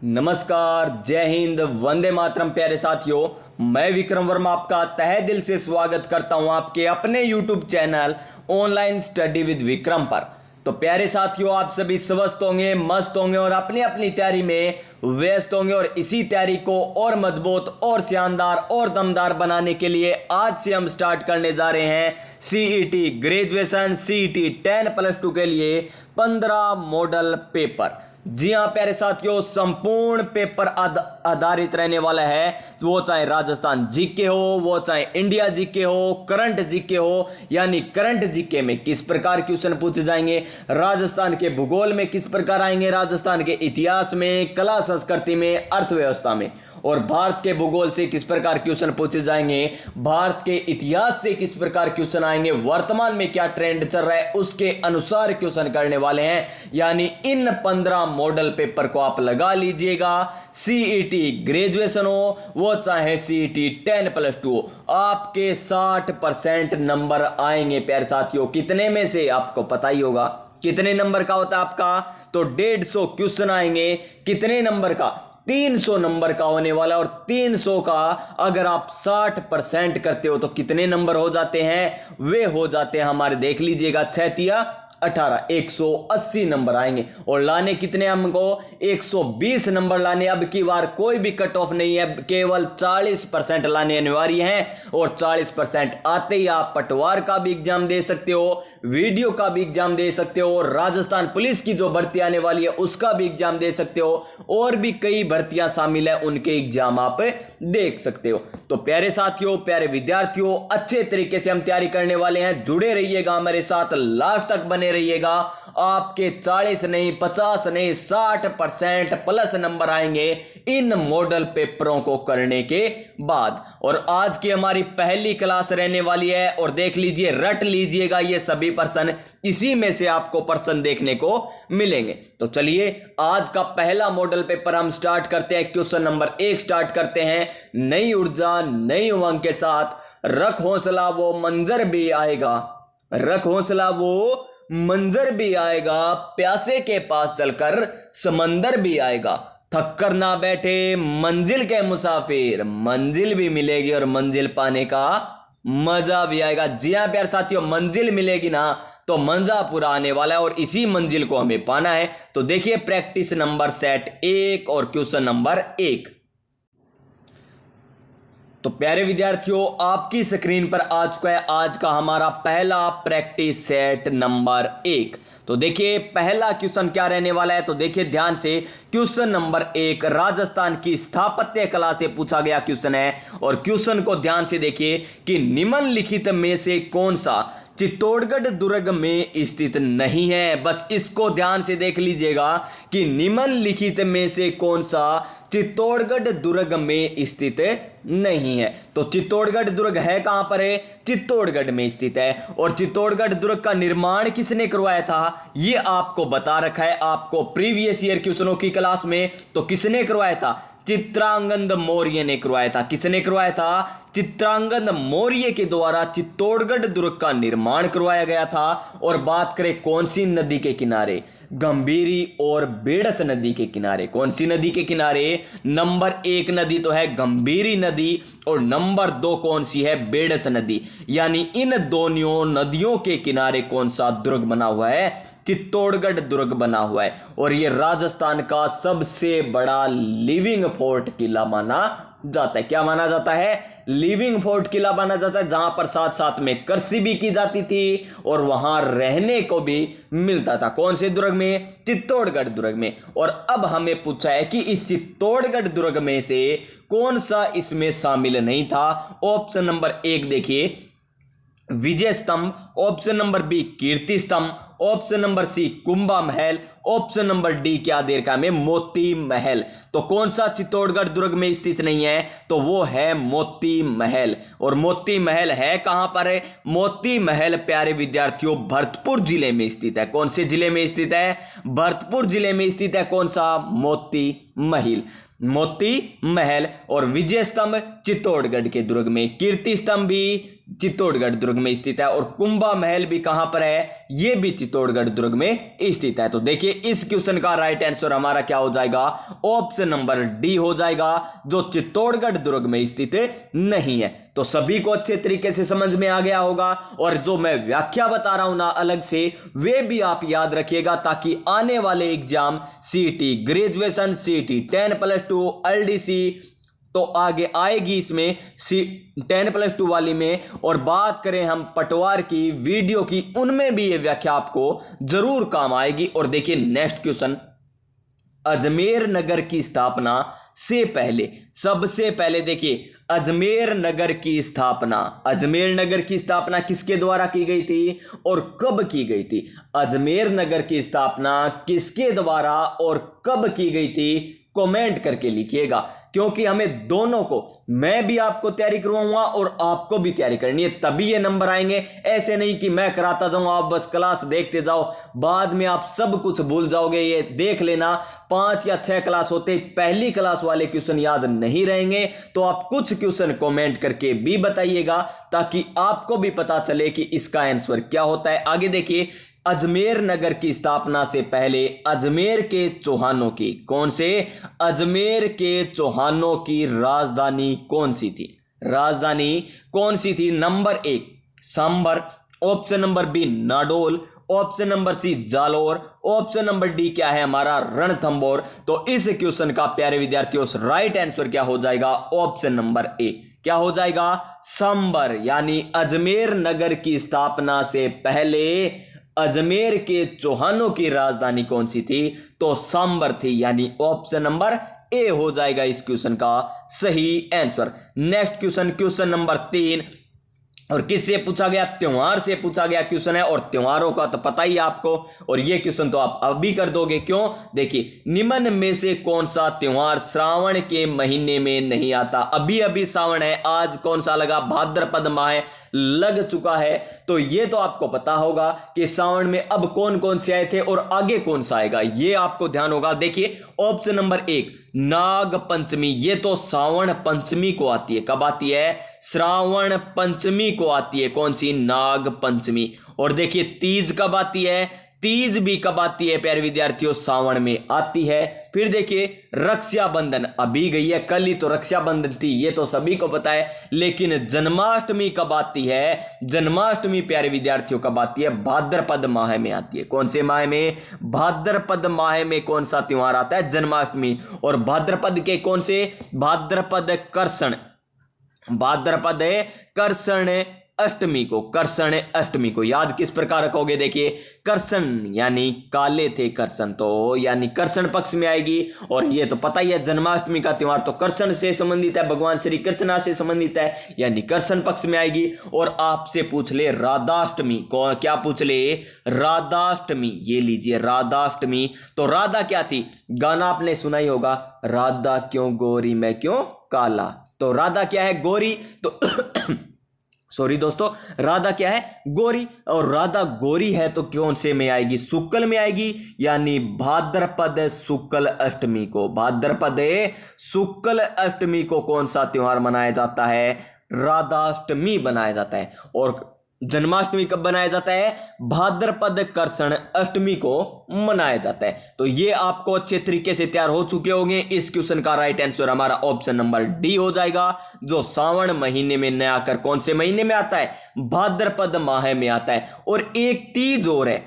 नमस्कार, जय हिंद, वंदे मातरम। प्यारे साथियों, मैं विक्रम वर्मा आपका तहे दिल से स्वागत करता हूं आपके अपने YouTube channel online study with Vikram पर। तो प्यारे साथियों, आप सभी स्वस्थ होंगे, मस्त होंगे और अपनी अपनी तैयारी में व्यस्त होंगे। और इसी तैयारी को और मजबूत और शानदार और दमदार बनाने के लिए आज से हम स्टार्ट करने जा रहे हैं सीईटी ग्रेजुएशन, सीईटी 10+2 के लिए 15 मॉडल पेपर। जी हाँ प्यारे साथियों, संपूर्ण पेपर आधारित रहने वाला है। वो चाहे राजस्थान जीके हो, वो चाहे इंडिया जीके हो, करंट जीके हो, यानी करंट जीके में किस प्रकार क्वेश्चन पूछे जाएंगे, राजस्थान के भूगोल में किस प्रकार आएंगे, राजस्थान के इतिहास में, कला संस्कृति में, अर्थव्यवस्था में, और भारत के भूगोल से किस प्रकार क्वेश्चन पूछे जाएंगे, भारत के इतिहास से किस प्रकार क्वेश्चन आएंगे, वर्तमान में क्या ट्रेंड चल रहा है उसके अनुसार क्वेश्चन करने वाले हैं। यानी इन 15 मॉडल पेपर को आप लगा लीजिएगा। सीईटी ग्रेजुएशन हो, वो चाहे सीईटी 10+2 हो, आपके 60% नंबर आएंगे प्यारे साथियों। कितने में से आपको पता ही होगा कितने नंबर का होता है आपका, तो 150 क्वेश्चन आएंगे। कितने नंबर का? 300 नंबर का होने वाला। और 300 का अगर आप 60% करते हो तो कितने नंबर हो जाते हैं? वे हो जाते हैं हमारे, देख लीजिएगा, 6×3=18, 180 नंबर आएंगे। और लाने कितने हमको? 120 नंबर लाने। अब की बार कोई भी कट ऑफ नहीं है, केवल 40% लाने अनिवार्य हैं। और 40% आते ही आप पटवार का भी एग्जाम दे सकते हो, वीडियो का भी एग्जाम दे सकते हो, राजस्थान पुलिस की जो भर्ती आने वाली है उसका भी एग्जाम दे सकते हो, और भी कई भर्तियां शामिल है, उनके एग्जाम आप देख सकते हो। तो प्यारे साथियों, प्यारे विद्यार्थियों, अच्छे तरीके से हम तैयारी करने वाले हैं। जुड़े रहिएगा हमारे साथ, लास्ट तक बने रहिएगा। आपके 40 नहीं, 50 नहीं, 60% प्लस नंबर आएंगे इन मॉडल पेपरों को करने के बाद। और आज की हमारी पहली क्लास रहने वाली है। और देख लीजिए, रट लीजिएगा ये सभी प्रश्न, इसी में से आपको प्रश्न देखने को मिलेंगे। तो चलिए आज का पहला मॉडल पेपर हम स्टार्ट करते हैं। क्वेश्चन नंबर 1 स्टार्ट करते हैं। नई ऊर्जा नई उमंग के साथ रख हौसला वो मंजर भी आएगा, रख हौसला वो मंजर भी आएगा, प्यासे के पास चलकर समंदर भी आएगा, थक कर ना बैठे मंजिल के मुसाफिर, मंजिल भी मिलेगी और मंजिल पाने का मजा भी आएगा। जी हाँ प्यारे साथियों, मंजिल मिलेगी ना तो मजा पूरा आने वाला है, और इसी मंजिल को हमें पाना है। तो देखिए प्रैक्टिस नंबर सेट 1 और क्वेश्चन नंबर 1। तो प्यारे विद्यार्थियों, आपकी स्क्रीन पर आ चुका है आज का हमारा पहला प्रैक्टिस सेट नंबर 1। तो देखिए पहला क्वेश्चन क्या रहने वाला है, तो देखिए ध्यान से। क्वेश्चन नंबर 1 राजस्थान की स्थापत्य कला से पूछा गया क्वेश्चन है। और क्वेश्चन को ध्यान से देखिए कि निम्नलिखित में से कौन सा चित्तौड़गढ़ दुर्ग में स्थित नहीं है। बस इसको ध्यान से देख लीजिएगा कि निम्नलिखित में से कौन सा चित्तौड़गढ़ दुर्ग में स्थित नहीं है। तो चित्तौड़गढ़ दुर्ग है कहां पर है? चित्तौड़गढ़ में स्थित है। और चित्तौड़गढ़ दुर्ग का निर्माण किसने करवाया था, ये आपको बता रखा है आपको प्रीवियस ईयर क्वेश्चनों की क्लास में। तो किसने करवाया था? चित्रांगद मौर्य ने करवाया था। किसने करवाया था? चित्रांगद मौर्य के द्वारा चित्तौड़गढ़ दुर्ग का निर्माण करवाया गया था। और बात करें कौन सी नदी के किनारे? गंभीरी और बेड़च नदी के किनारे। कौन सी नदी के किनारे? नंबर 1 नदी तो है गंभीरी नदी, और नंबर 2 कौन सी है? बेड़च नदी। यानी इन दोनों नदियों के किनारे कौन सा दुर्ग बना हुआ है? चित्तौड़गढ़ दुर्ग बना हुआ है। और यह राजस्थान का सबसे बड़ा लिविंग फोर्ट किला माना जाता है। क्या माना जाता है? लिविंग फोर्ट किला माना जाता है, जहां पर साथ साथ में कृषि भी की जाती थी और वहां रहने को भी मिलता था। कौन से दुर्ग में? चित्तौड़गढ़ दुर्ग में। और अब हमें पूछा है कि इस चित्तौड़गढ़ दुर्ग में से कौन सा इसमें शामिल नहीं था। ऑप्शन नंबर 1 देखिए, विजय स्तंभ। ऑप्शन नंबर बी, कीर्ति स्तंभ। ऑप्शन नंबर सी, कुंभा महल। ऑप्शन नंबर डी क्या दे रखा है? मोती महल। तो कौन सा चित्तौड़गढ़ दुर्ग में स्थित नहीं है? तो वो है मोती महल। और मोती महल है कहां पर है? मोती महल प्यारे विद्यार्थियों भरतपुर जिले में स्थित है। कौन से जिले में स्थित है? भरतपुर जिले में स्थित है। कौन सा? मोती महल, मोती महल। और विजय स्तंभ चित्तौड़गढ़ के दुर्ग में, कीर्ति स्तंभ भी चित्तौड़गढ़ दुर्ग में स्थित है। और कुंभा महल भी कहां पर है, यह भी चित्तौड़गढ़ दुर्ग में स्थित है। तो देखिए इस क्वेश्चन का राइट आंसर हमारा क्या हो जाएगा, ऑप्शन नंबर डी हो जाएगा, जो चित्तौड़गढ़ दुर्ग में स्थित नहीं है। तो सभी को अच्छे तरीके से समझ में आ गया होगा। और जो मैं व्याख्या बता रहा हूं ना अलग से, वे भी आप याद रखिएगा, ताकि आने वाले exam CET graduation, CET 10+2, LDC तो आगे आएगी इसमें 10+2 वाली में। और बात करें हम पटवार की वीडियो की, उनमें भी ये व्याख्या आपको जरूर काम आएगी। और देखिए नेक्स्ट क्वेश्चन, अजमेर नगर की स्थापना से पहले, सबसे पहले देखिए अजमेर नगर की स्थापना, अजमेर नगर की स्थापना किसके द्वारा की गई थी और कब की गई थी? अजमेर नगर की स्थापना किसके द्वारा और कब की गई थी, कमेंट करके लिखिएगा, क्योंकि हमें दोनों को, मैं भी आपको तैयारी करवाऊंगा और आपको भी तैयारी करनी है, तभी ये नंबर आएंगे। ऐसे नहीं कि मैं कराता जाऊं, आप बस क्लास देखते जाओ, बाद में आप सब कुछ भूल जाओगे। ये देख लेना 5 या 6 क्लास होते, पहली क्लास वाले क्वेश्चन याद नहीं रहेंगे। तो आप कुछ क्वेश्चन कमेंट करके भी बताइएगा, ताकि आपको भी पता चले कि इसका आंसर क्या होता है। आगे देखिए, अजमेर नगर की स्थापना से पहले अजमेर के चौहानों की, कौन से, अजमेर के चौहानों की राजधानी कौन सी थी? राजधानी कौन सी थी? Number 1 Sambhar, option number B Nadol, option number C Jalore, option number D क्या है हमारा, रणथंबोर। तो इस क्वेश्चन का प्यारे विद्यार्थियों राइट आंसर क्या हो जाएगा, ऑप्शन नंबर ए, क्या हो जाएगा, सांबर। यानी अजमेर नगर की स्थापना से पहले अजमेर के चौहानों की राजधानी कौन सी थी? तो सांबर थी। यानी ऑप्शन नंबर ए हो जाएगा इस क्वेश्चन का सही answer. Next question, question number 3, और किससे पूछा गया, त्योहार से पूछा गया क्वेश्चन है। और त्योहारों का तो पता ही है आपको, और ये क्वेश्चन तो आप अभी कर दोगे। क्यों? देखिए, निम्न में से कौन सा त्योहार श्रावण के महीने में नहीं आता? अभी अभी श्रावण है, आज कौन सा लगा, भाद्रपद माह लग चुका है। तो ये तो आपको पता होगा कि श्रावण में अब कौन कौन से आए थे और आगे कौन सा आएगा, ये आपको ध्यान होगा। देखिए ऑप्शन नंबर 1 नाग पंचमी, ये तो श्रावण पंचमी को आती है। कब आती है? श्रावण पंचमी को आती है। कौन सी? नाग पंचमी। और देखिए तीज कब आती है? तीज भी कब आती है प्यारे विद्यार्थियों? श्रावण में आती है। फिर देखिए रक्षाबंधन अभी गई है, कल ही तो रक्षाबंधन थी, ये तो सभी को पता है। लेकिन जन्माष्टमी कब आती है? जन्माष्टमी प्यारे विद्यार्थियों कब आती है? भाद्रपद माह में आती है। कौन से माह में? भाद्रपद माह में कौन सा त्योहार आता है? जन्माष्टमी। और भाद्रपद के कौन से? भाद्रपद कृष्ण, भाद्रपद कृष्ण अष्टमी को, कृष्ण अष्टमी को याद किस प्रकार रखोगे? देखिए कृष्ण यानी काले थे कृष्ण, तो यानी कृष्ण पक्ष में आएगी। और ये तो पता ही है जन्माष्टमी का त्योहार तो कृष्ण से संबंधित है, भगवान श्री कृष्ण से संबंधित है, यानी कृष्ण पक्ष में आएगी। और आपसे पूछ ले राधाष्टमी को, क्या पूछ ले? राधाष्टमी, ये लीजिए राधाष्टमी। तो राधा क्या थी? गाना आपने सुना ही होगा, राधा क्यों गोरी मैं क्यों काला। तो राधा क्या है? गोरी। तो सॉरी दोस्तों, राधा क्या है? गोरी। और राधा गोरी है तो कौन से में आएगी? शुक्ल में आएगी, यानी भाद्रपद शुक्ल अष्टमी को। भाद्रपद शुक्ल अष्टमी को कौन सा त्योहार मनाया जाता है? राधाष्टमी बनाया जाता है। और जन्माष्टमी कब बनाया जाता है? भाद्रपद कृष्ण अष्टमी को मनाया जाता है। तो ये आपको अच्छे तरीके से तैयार हो चुके होंगे। इस क्वेश्चन का राइट आंसर हमारा ऑप्शन नंबर डी हो जाएगा, जो श्रावण महीने में न आकर कौन से महीने में आता है? भाद्रपद माह में आता है। और एक तीज और है,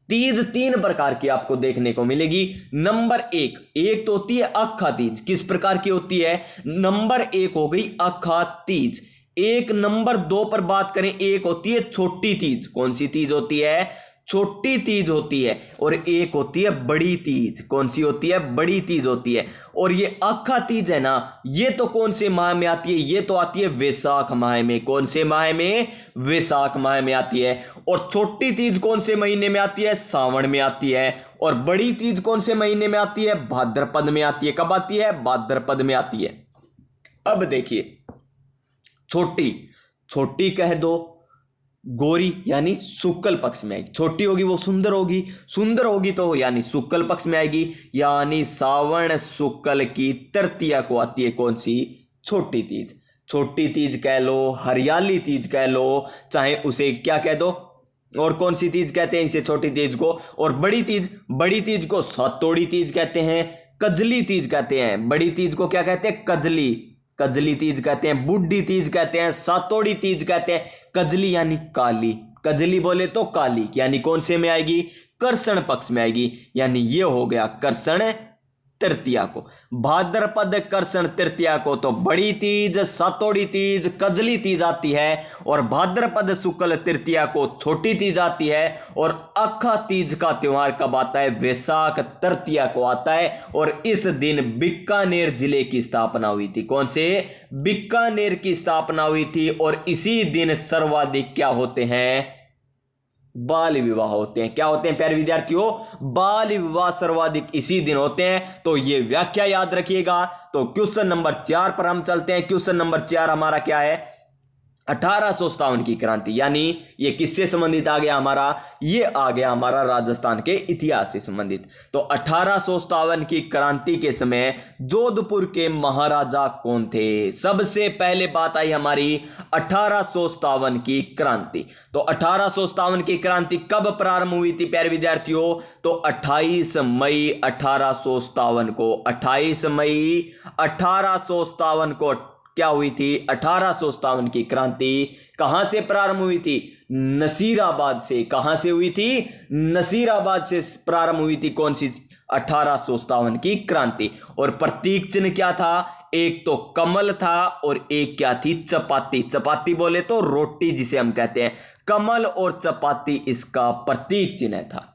तीज 3 प्रकार की आपको देखने को मिलेगी। नंबर 1, एक तो होती है अखा तीज, किस प्रकार की होती है? नंबर 1 हो गई अखा तीज। एक नंबर 2 पर बात करें, एक होती है छोटी तीज। कौन सी तीज होती है? छोटी तीज होती है। और एक होती है बड़ी तीज। कौन सी होती है? बड़ी तीज होती है। और ये अखा तीज है ना, ये तो कौन से माह में आती है? ये तो आती है वैशाख माह में। कौन से माह में? वैशाख माह में आती है। और छोटी तीज कौन से महीने में आती है? सावन में आती है। और बड़ी तीज कौन से महीने में आती है? भाद्रपद में आती है। कब आती है? भाद्रपद में आती है। अब देखिए छोटी, छोटी कह दो, गोरी यानी शुक्ल पक्ष में आएगी। छोटी होगी वो सुंदर होगी, सुंदर होगी तो यानी शुक्ल पक्ष में आएगी, यानी सावन शुक्ल की तृतीया को आती है कौन सी? छोटी तीज। छोटी तीज कह लो, हरियाली तीज कह लो, चाहे उसे क्या कह दो, और कौन सी तीज कहते हैं इसे, छोटी तीज को। और बड़ी तीज को सातोड़ी तीज कहते हैं, कजली तीज कहते हैं। बड़ी तीज को क्या कहते हैं, कजली तीज कहते हैं, बुड्ढी तीज कहते हैं, सातोड़ी तीज कहते हैं। कजली यानी काली, कजली बोले तो काली, यानी कौन से में आएगी, कृष्ण पक्ष में आएगी, यानी ये हो गया कृष्ण तृतीया को। भाद्रपद कृष्ण तृतीया को तो बड़ी तीज, सातोड़ी तीज, कजली तीज आती है, और भाद्रपद शुक्ल तृतीया को छोटी तीज आती है। और अखा तीज का त्योहार कब आता है, वैशाख तृतीया को आता है। और इस दिन बीकानेर जिले की स्थापना हुई थी। कौन से, बीकानेर की स्थापना हुई थी। और इसी दिन सर्वाधिक क्या होते हैं, बाल विवाह होते हैं। क्या होते हैं प्यारे विद्यार्थियों, बाल विवाह सर्वाधिक इसी दिन होते हैं। तो ये व्याख्या याद रखिएगा। तो क्वेश्चन नंबर 4 पर हम चलते हैं। क्वेश्चन नंबर 4 हमारा क्या है, 1857 की क्रांति, यानी ये किससे संबंधित आ गया हमारा, ये आ गया हमारा राजस्थान के इतिहास से संबंधित। तो 1857 की क्रांति के समय जोधपुर के महाराजा कौन थे। सबसे पहले बात आई हमारी 1857 की क्रांति। तो 1857 की क्रांति कब प्रारंभ हुई थी प्यारे विद्यार्थियों, तो 28 मई 1857 को, 28 मई 1857 को क्या हुई थी, 1857 की क्रांति कहां से प्रारंभ हुई थी, नसीराबाद से। कहां से हुई थी, नसीराबाद से प्रारंभ हुई थी कौन सी, 1857 की क्रांति। और प्रतीक चिन्ह क्या था, एक तो कमल था और एक क्या थी, चपाती। चपाती बोले तो रोटी जिसे हम कहते हैं, कमल और चपाती इसका प्रतीक चिन्ह था।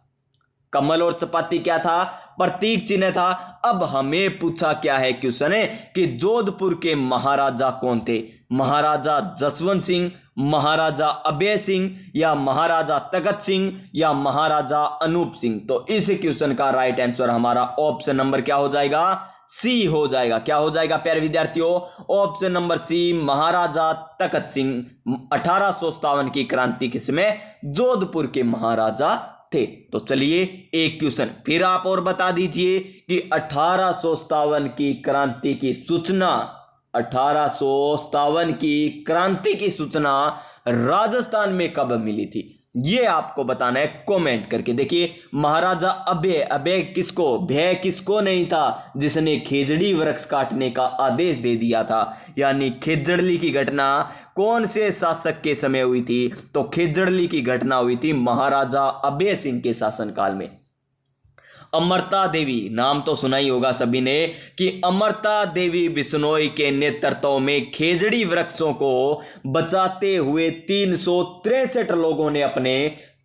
कमल और चपाती क्या था, प्रतीक चिन्ह था। अब हमें पूछा क्या है क्वेश्चन है कि जोधपुर के महाराजा कौन थे, महाराजा जसवंत सिंह, महाराजा अभय सिंह, या महाराजा तखत सिंह, या महाराजा अनूप सिंह। तो इस क्वेश्चन का राइट आंसर हमारा ऑप्शन नंबर क्या हो जाएगा, सी हो जाएगा। क्या हो जाएगा प्यारे विद्यार्थियों, ऑप्शन नंबर सी, महाराजा तखत सिंह 1857 की क्रांति के समय जोधपुर के महाराजा थे। तो चलिए एक क्वेश्चन फिर आप और बता दीजिए कि 1857 की क्रांति की सूचना, 1857 की क्रांति की सूचना राजस्थान में कब मिली थी, ये आपको बताना है कमेंट करके। देखिए महाराजा अभय किसको, भय किसको नहीं था, जिसने खेजड़ी वृक्ष काटने का आदेश दे दिया था। यानी खेजड़ली की घटना कौन से शासक के समय हुई थी, तो खेजड़ली की घटना हुई थी महाराजा अभय सिंह के शासनकाल में। अमरता देवी, नाम तो सुना ही होगा सभी ने, कि अमरता देवी बिश्नोई के नेतृत्व में खेजड़ी वृक्षों को बचाते हुए 363 लोगों ने अपने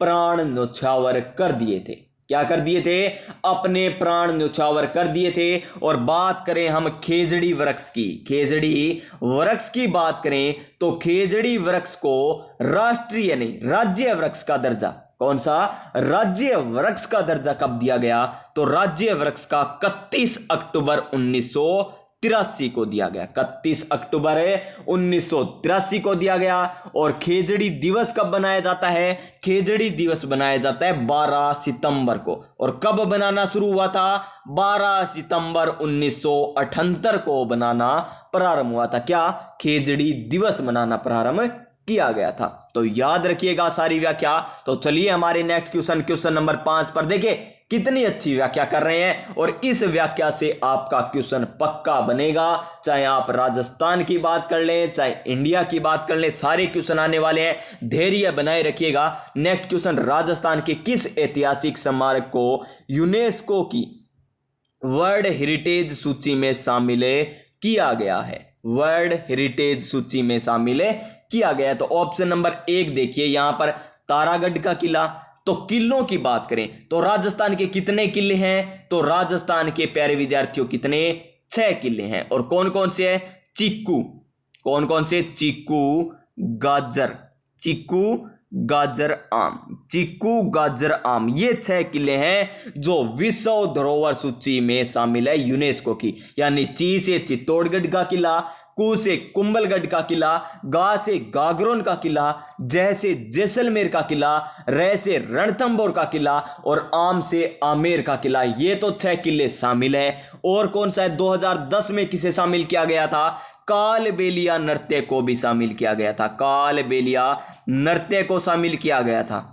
प्राण न्यौछावर कर दिए थे। क्या कर दिए थे, अपने प्राण न्यौछावर कर दिए थे। और बात करें हम खेजड़ी वृक्ष की, खेजड़ी वृक्ष की बात करें तो खेजड़ी वृक्ष को राष्ट्रीय नहीं राज्य वृक्ष का दर्जा, कौन सा, राज्य वृक्ष का दर्जा कब दिया गया, तो राज्य वृक्ष का 31 अक्टूबर 1983 को दिया गया। 31 अक्टूबर 1983 को दिया गया। और खेजड़ी दिवस कब बनाया जाता है, खेजड़ी दिवस बनाया जाता है 12 सितंबर को। और कब बनाना शुरू हुआ था, 12 सितंबर 1978 को बनाना प्रारंभ हुआ था। क्या, खेजड़ी दिवस बनाना प्रारंभ किया गया था। तो याद रखिएगा सारी व्याख्या। तो चलिए हमारे नेक्स्ट क्वेश्चन, क्वेश्चन नंबर 5 पर देखिए कितनी अच्छी व्याख्या कर रहे हैं। और इस व्याख्या से आपका क्वेश्चन पक्का बनेगा, चाहे आप राजस्थान की बात कर लें, चाहे इंडिया की बात कर लें, सारे क्वेश्चन आने वाले हैं। धैर्य बनाए रखिएगा। नेक्स्ट क्वेश्चन, राजस्थान के किस ऐतिहासिक स्मारक को यूनेस्को की वर्ल्ड हेरिटेज सूची में शामिल किया गया है, वर्ल्ड हेरिटेज सूची में शामिल किया गया है। तो ऑप्शन नंबर 1 देखिए, यहां पर तारागढ़ का किला। तो किलों की बात करें तो राजस्थान के कितने किले हैं, तो राजस्थान के प्यारे विद्यार्थियों कितने, 6 किले हैं। और कौन कौन से हैं, चीकू, कौन कौन से, चीकू, गाजर, चीकू, गाजर, आम, चीकू, गाजर, आम, ये 6 किले हैं जो विश्व धरोहर सूची में शामिल है यूनेस्को की। यानी ची से चित्तौड़गढ़ का किला, कू से कुंभलगढ़ का किला, गा से गागरोन का किला, जय से जैसलमेर का किला, रे से रणथंभौर का किला, और आम से आमेर का किला। ये तो 6 किले शामिल है। और कौन सा है, 2010 में किसे शामिल किया गया था, कालबेलिया नृत्य को भी शामिल किया गया था। कालबेलिया नृत्य को शामिल किया गया था।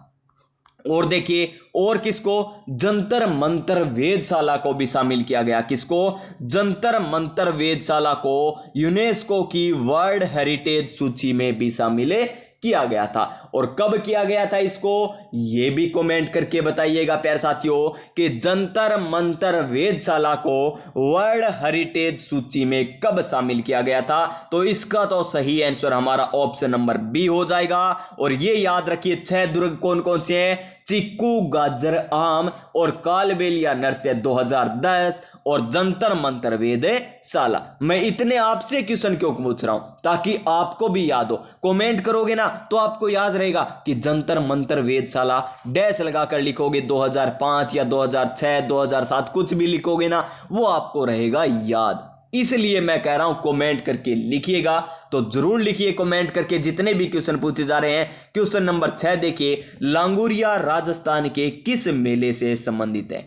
और देखिए, और किसको? जंतर मंतर वेधशाला को भी शामिल किया गया। किसको? जंतर मंतर वेधशाला को यूनेस्को की वर्ल्ड हेरिटेज सूची में भी शामिल किया गया था। और कब किया गया था इसको, यह भी कमेंट करके बताइएगा प्यारे साथियों कि जंतर मंतर वेधशाला को वर्ल्ड हेरिटेज सूची में कब शामिल किया गया था। तो इसका तो सही आंसर हमारा ऑप्शन नंबर बी हो जाएगा। और ये याद रखिए, 6 दुर्ग कौन कौन से हैं? चिक्कू, गाजर, आम और कालबेलिया नृत्य 2010 और जंतर मंतर वेधशाला। मैं इतने आपसे क्वेश्चन क्यों पूछ रहा हूं? ताकि आपको भी याद हो। कमेंट करोगे ना तो आपको याद रहेगा कि जंतर मंतर वेधशाला डैश लगाकर लिखोगे, 2005 या 2006, 2007 कुछ भी लिखोगे ना, वो आपको रहेगा याद। इसलिए मैं कह रहा हूं कमेंट करके लिखिएगा। तो जरूर लिखिए कमेंट करके जितने भी क्वेश्चन पूछे जा रहे हैं। क्वेश्चन नंबर 6 देखिए, लांगुरिया राजस्थान के किस मेले से संबंधित है?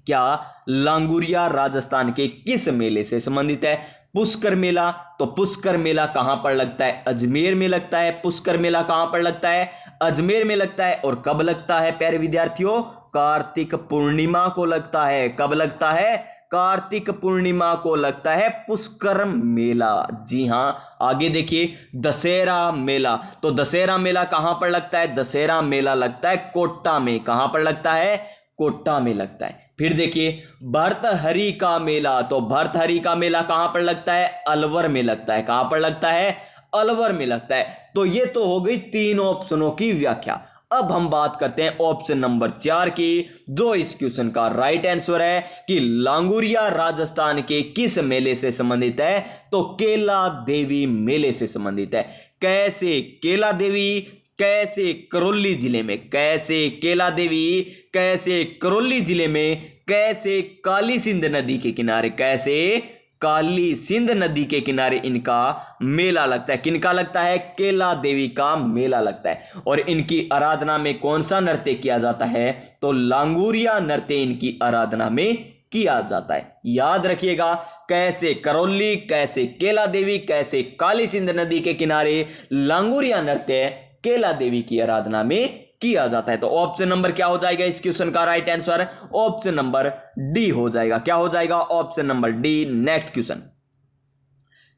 क्या लांगुरिया राजस्थान के किस मेले से संबंधित है? पुष्कर मेला। तो पुष्कर मेला कहां पर लगता है? अजमेर में लगता है। पुष्कर मेला कहां पर लगता है? अजमेर में लगता है। और कब लगता है प्यारे विद्यार्थियों? कार्तिक पूर्णिमा को लगता है। कब लगता है? कार्तिक पूर्णिमा को लगता है पुष्कर मेला। जी हां। आगे देखिए, दशहरा मेला। तो दशहरा मेला कहां पर लगता है? दशहरा मेला लगता है कोटा में। कहां पर लगता है? कोटा में लगता है। फिर देखिए, भर्तहरि का मेला। तो भर्तहरि का मेला कहां पर लगता है? अलवर में लगता है। कहां पर लगता है? अलवर में लगता है। तो ये तो हो गई 3 ऑप्शनों की व्याख्या। अब हम बात करते हैं ऑप्शन नंबर 4 की, जो इस क्वेश्चन का राइट आंसर है कि लांगुरिया राजस्थान के किस मेले से संबंधित है? तो केला देवी मेले से संबंधित है। कैसे केला देवी? कैसे करौली जिले में? कैसे केला देवी? कैसे करौली जिले में? कैसे काली सिंध नदी के किनारे? कैसे काली सिंध नदी के किनारे इनका मेला लगता है। किनका लगता है? केला देवी का मेला लगता है। और इनकी आराधना में कौन सा नृत्य किया जाता है? तो लांगुरिया नृत्य इनकी आराधना में किया जाता है। याद रखिएगा, कैसे करौली, कैसे केला देवी, कैसे काली सिंध नदी के किनारे लांगुरिया नृत्य केला देवी की आराधना में किया जाता है। तो ऑप्शन नंबर क्या हो जाएगा इस क्वेश्चन का right answer? Option number D हो जाएगा। क्या हो जाएगा? Option number D. Next question,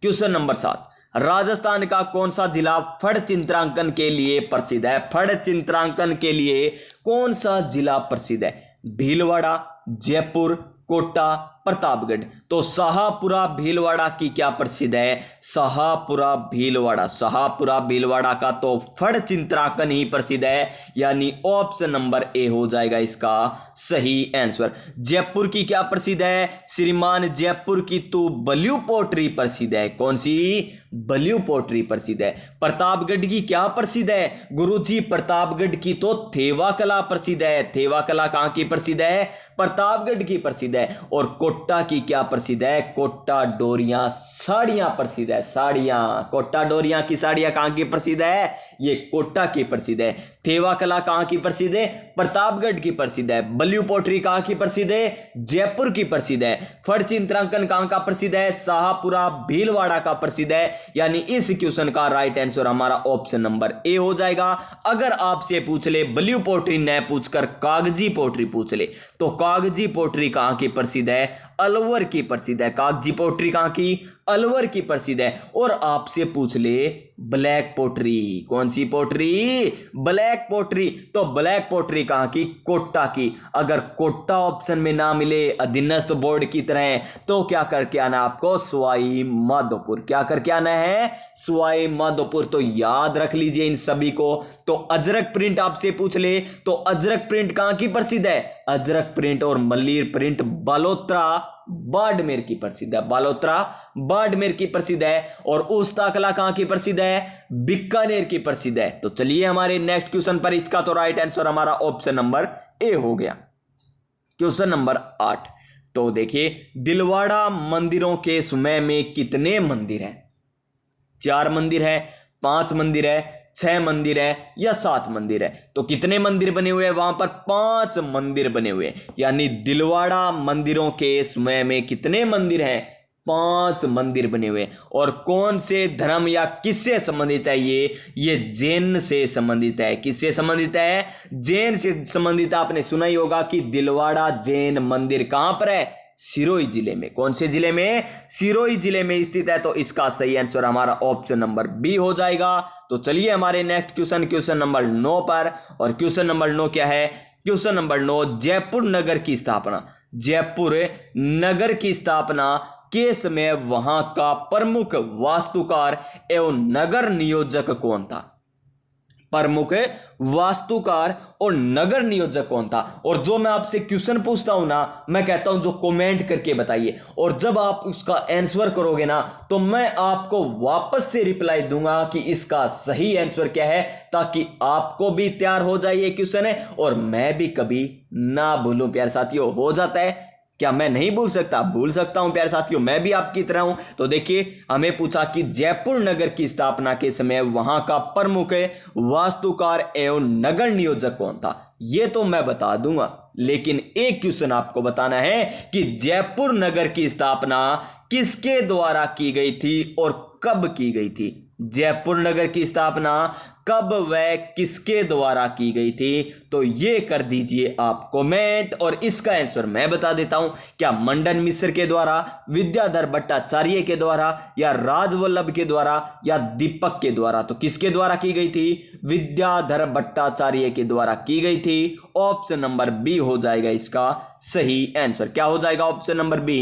question number 7, Rajasthan का कौन सा जिला फड़ चित्रांकन के लिए प्रसिद्ध है? फड़ चित्रांकन के लिए कौन सा जिला प्रसिद्ध है? भीलवाड़ा, जयपुर, कोटा, प्रतापगढ़। तो शाहपुरा भीलवाड़ा की क्या प्रसिद्ध है? शाहपुरा भीलवाड़ा। शाहपुरा भीलवाड़ा का तो फड़ चित्रांकन ही प्रसिद्ध है, यानी ऑप्शन नंबर ए हो जाएगा इसका सही आंसर। जयपुर की क्या प्रसिद्ध है? श्रीमान जयपुर की तो बल्यू पोट्री प्रसिद्ध है। कौन सी? बल्यू पोट्री प्रसिद्ध है। प्रतापगढ़ की क्या प्रसिद्ध है? गुरुजी प्रतापगढ़ की तो थेवा कला प्रसिद्ध है। थेवा कला कहां की प्रसिद्ध है? प्रतापगढ़ की प्रसिद्ध है। और कोटा की क्या प्रसिद्ध है? कोटा डोरिया साड़ियां प्रसिद्ध है। साड़ियां, कोटा डोरिया की साड़ियां कहां की प्रसिद्ध है? ये कोटा की प्रसिद्ध है। थेवा कला कहां की प्रसिद्ध है? प्रतापगढ़ की प्रसिद्ध है। बल्यू पोट्री कहां की प्रसिद्ध है? जयपुर की प्रसिद्ध है। फड़ चित्रांकन कहां का प्रसिद्ध है? शाहपुरा भीलवाड़ा का प्रसिद्ध है। यानी इस क्वेश्चन का राइट आंसर हमारा ऑप्शन नंबर ए हो जाएगा। अगर आपसे पूछ ले बल्यू पोट्री न पूछकर कागजी पोट्री पूछ ले, तो कागजी पोट्री कहां की प्रसिद्ध है? अलवर की प्रसिद्ध है। कागजी पोट्री कहां की? अलवर की प्रसिद्ध है। और आपसे पूछ ले ब्लैक पोट्री, कौन सी पोट्री? Black pottery. तो ब्लैक पोट्री कहां की? कोटा की। अगर कोटा ऑप्शन में ना मिले अधीनस्थ बोर्ड की तरह, तो क्या करके आना आपको? सवाई माधोपुर। क्या करके आना है? सवाई माधोपुर। तो याद रख लीजिए इन सभी को। तो अजरक प्रिंट आपसे पूछ ले, तो अजरक प्रिंट कहां की प्रसिद्ध है? अजरक प्रिंट और मल्लीर प्रिंट बालोत्रा बाड़मेर की प्रसिद्ध है। बालोत्रा बाड़मेर की प्रसिद्ध है। और उस्ता कला कहां की प्रसिद्ध है? बीकानेर की प्रसिद्ध है। तो चलिए हमारे नेक्स्ट क्वेश्चन पर, इसका तो राइट आंसर हमारा ऑप्शन नंबर ए हो गया। क्वेश्चन नंबर 8, तो देखिए, दिलवाड़ा मंदिरों के समय में कितने मंदिर हैं? 4 मंदिर है, 5 मंदिर है, 6 मंदिर है या 7 मंदिर है? तो कितने मंदिर बने हुए हैं वहां पर? 5 मंदिर बने हुए हैं। यानी दिलवाड़ा मंदिरों के समय में कितने मंदिर हैं? 5 मंदिर बने हुए हैं। और कौन से धर्म या किससे संबंधित है ये जैन से संबंधित है। किससे संबंधित है? जैन से संबंधित है। आपने सुना ही होगा कि दिलवाड़ा जैन मंदिर कहां पर है? सिरोही जिले में। कौन से जिले में? सिरोही जिले में स्थित है। तो इसका सही आंसर हमारा ऑप्शन नंबर बी हो जाएगा। तो चलिए हमारे नेक्स्ट क्वेश्चन नंबर 9 पर। और क्वेश्चन नंबर 9 क्या है? क्वेश्चन नंबर 9, जयपुर नगर की स्थापना। जयपुर नगर की स्थापना के समय वहां का प्रमुख वास्तुकार एवं नगर नियोजक कौन था? प्रमुख वास्तुकार और नगर नियोजक कौन था? और जो मैं आपसे क्वेश्चन पूछता हूं ना, मैं कहता हूं जो कमेंट करके बताइए। और जब आप उसका आंसर करोगे ना, तो मैं आपको वापस से रिप्लाई दूंगा कि इसका सही आंसर क्या है, ताकि आपको भी तैयार हो जाए ये क्वेश्चन है और मैं भी कभी ना भूलूं। प्यारे साथियों, हो जाता है क्या? मैं नहीं भूल सकता? भूल सकता हूं प्यारे साथियों, मैं भी आपकी तरह हूं। तो देखिए, हमें पूछा कि जयपुर नगर की स्थापना के समय वहां का प्रमुख वास्तुकार एवं नगर नियोजक कौन था? ये तो मैं बता दूंगा, लेकिन एक क्वेश्चन आपको बताना है कि जयपुर नगर की स्थापना किसके द्वारा की गई थी और कब की गई थी? जयपुर नगर की स्थापना कब व किसके द्वारा की गई थी? तो ये कर दीजिए आप कमेंट। और इसका आंसर मैं बता देता हूं। क्या मंडन मिश्र के द्वारा, विद्याधर भट्टाचार्य के द्वारा, या राजवल्लभ के द्वारा, या दीपक के द्वारा? तो किसके द्वारा की गई थी? विद्याधर भट्टाचार्य के द्वारा की गई थी। ऑप्शन नंबर बी हो जाएगा इसका सही आंसर। क्या हो जाएगा? Option number B.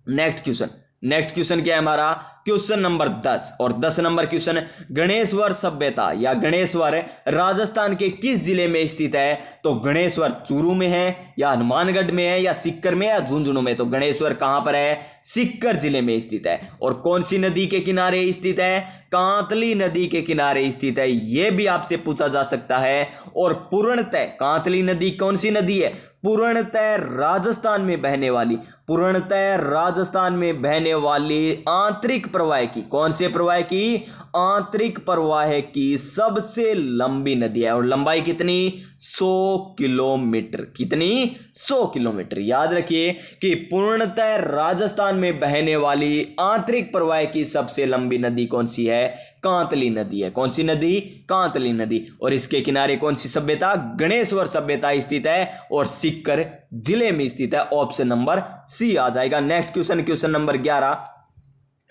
Next question क्या है हमारा? Question number 10। और 10 नंबर क्वेश्चन, गणेश्वर सभ्यता या गणेश्वर राजस्थान के किस जिले में स्थित है? तो गणेश्वर चूरू में है, या हनुमानगढ़ में है, या सीकर में, या झुंझुनू में? तो गणेश्वर कहां पर है? सीकर जिले में स्थित है। और कौन सी नदी के किनारे स्थित है? कांतली नदी के किनारे स्थित है। यह भी आपसे पूछा जा सकता है। और पूर्णतः कांतली नदी कौन सी नदी है? पूर्णतः राजस्थान में बहने वाली, पूर्णतः राजस्थान में बहने वाली आंतरिक प्रवाह की, कौन से प्रवाह की? आंतरिक प्रवाह की सबसे लंबी नदी है। और लंबाई कितनी? 100 किलोमीटर। कितनी? 100 किलोमीटर। याद रखिए कि पूर्णतः राजस्थान में बहने वाली आंतरिक प्रवाह की सबसे लंबी नदी कौन सी है? कांतली नदी है। कौन सी नदी? कांतली नदी। और इसके किनारे कौन सी सभ्यता? गणेश्वर सभ्यता स्थित है और सीकर जिले में स्थित है। ऑप्शन नंबर सी आ जाएगा। Next question number 11।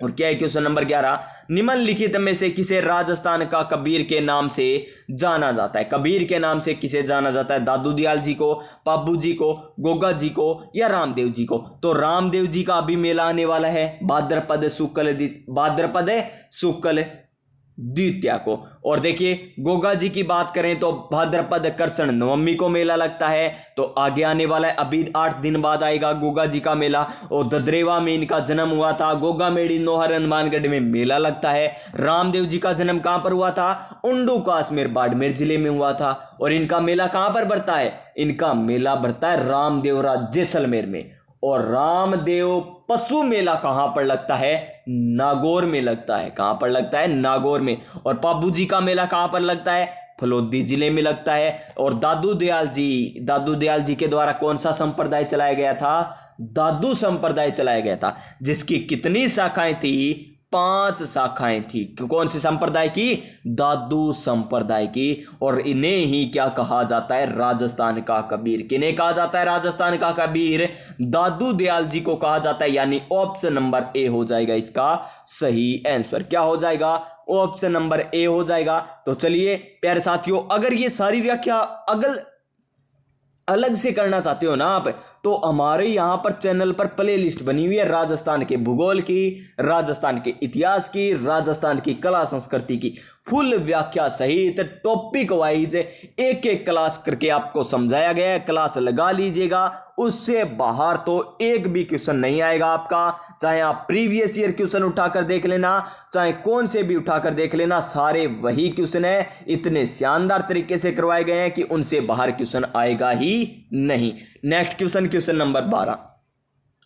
और क्या है क्वेश्चन नंबर 11? निम्नलिखित में से किसे राजस्थान का कबीर के नाम से जाना जाता है? कबीर के नाम से किसे जाना जाता है? दादू दयाल जी को, पाबू जी को, गोगा जी को, या रामदेव जी को? तो रामदेव जी का अभी मेला आने वाला है भाद्रपद शुक्ल द्वितीया को। और देखिए, गोगा जी की बात करें तो भाद्रपद कृष्ण नवमी को मेला लगता है। तो आगे आने वाला है, अभी 8 दिन बाद आएगा गोगा जी का मेला। और ददरेवा में इनका जन्म हुआ था। गोगा मेड़ी नोहर हनुमानगढ़ में मेला लगता है। रामदेव जी का जन्म कहां पर हुआ था? उंडू काश्मीर बाड़मेर जिले में हुआ था। और इनका मेला कहां पर बढ़ता है? इनका मेला बढ़ता है रामदेवरा जैसलमेर में। और रामदेव पशु मेला कहां पर लगता है? नागौर में लगता है। कहां पर लगता है? नागौर में। और पाबू जी का मेला कहां पर लगता है? फलोदी जिले में लगता है। और दादू दयाल जी के द्वारा कौन सा संप्रदाय चलाया गया था? दादू संप्रदाय चलाया गया था, जिसकी कितनी शाखाएं थी? 5 शाखाएं थी। कौन से संप्रदाय की? दादू संप्रदाय की। और इन्हें ही क्या कहा जाता है? राजस्थान का कबीर। किन्हें कहा जाता है राजस्थान का कबीर? दादू दयाल जी को कहा जाता है। यानी ऑप्शन नंबर ए हो जाएगा इसका सही आंसर। क्या हो जाएगा? ऑप्शन नंबर ए हो जाएगा। तो चलिए प्यारे साथियों, अगर ये सारी व्याख्या अलग से करना चाहते हो ना आप, तो हमारे यहाँ पर चैनल पर प्ले लिस्ट बनी हुई है राजस्थान के भूगोल की, राजस्थान के इतिहास की, राजस्थान की कला संस्कृति की फुल व्याख्या सहित टॉपिक वाइज एक एक क्लास करके आपको समझाया गया है। क्लास लगा लीजिएगा, उससे बाहर तो एक भी क्वेश्चन नहीं आएगा आपका। चाहे आप प्रीवियस ईयर क्वेश्चन उठाकर देख लेना, चाहे कौन से भी उठाकर देख लेना, सारे वही क्वेश्चन है। इतने शानदार तरीके से करवाए गए हैं कि उनसे बाहर क्वेश्चन आएगा ही नहीं। Next question number 12।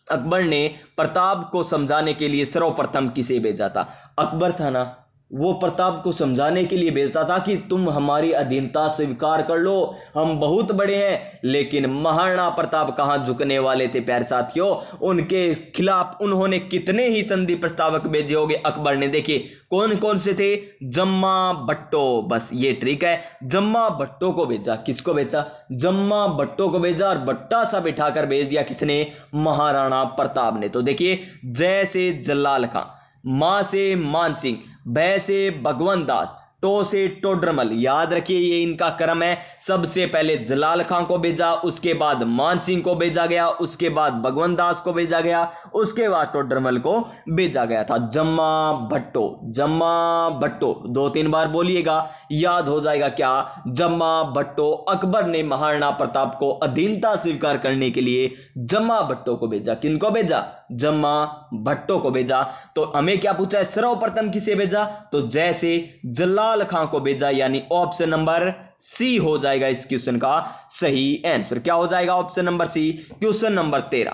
अकबर ने प्रताप को समझाने के लिए सर्वप्रथम किसे भेजा था? अकबर था ना, वो प्रताप को समझाने के लिए भेजता था कि तुम हमारी अधीनता स्वीकार कर लो, हम बहुत बड़े हैं। लेकिन महाराणा प्रताप कहाँ झुकने वाले थे प्यारे साथियों। उनके खिलाफ उन्होंने कितने ही संधि प्रस्तावक भेजे होंगे अकबर ने। देखिए कौन कौन से थे, जम्मा भट्टो, बस ये ट्रिक है, जम्मा भट्टो को भेजा। किसको भेजा, जम्मा भट्टो को भेजा, और बट्टा सा बिठाकर भेज दिया किसने, महाराणा प्रताप ने। तो देखिए जय से जलाल खां, मां से मान सिंह, बै से भगवंत दास, टो से टोडरमल। याद रखिए ये इनका क्रम है। सबसे पहले जलाल खां को भेजा, उसके बाद मान सिंह को भेजा गया, उसके बाद भगवंत दास को भेजा गया, उसके बाद टोडरमल को भेजा गया था। जम्मा भट्टो, जम्मा भट्टो 2-3 बार बोलिएगा, याद हो जाएगा क्या, जम्मा भट्टो। अकबर ने महाराणा प्रताप को अधीनता स्वीकार करने के लिए जम्मा भट्टो को भेजा। किनको भेजा, जम्मा भट्टो को भेजा। तो हमें क्या पूछा है, सर्वप्रथम किसे भेजा, तो जैसे जलाल खां को भेजा, यानी ऑप्शन नंबर सी हो जाएगा इस क्वेश्चन का सही आंसर। क्या हो जाएगा, option number C. Question number 13,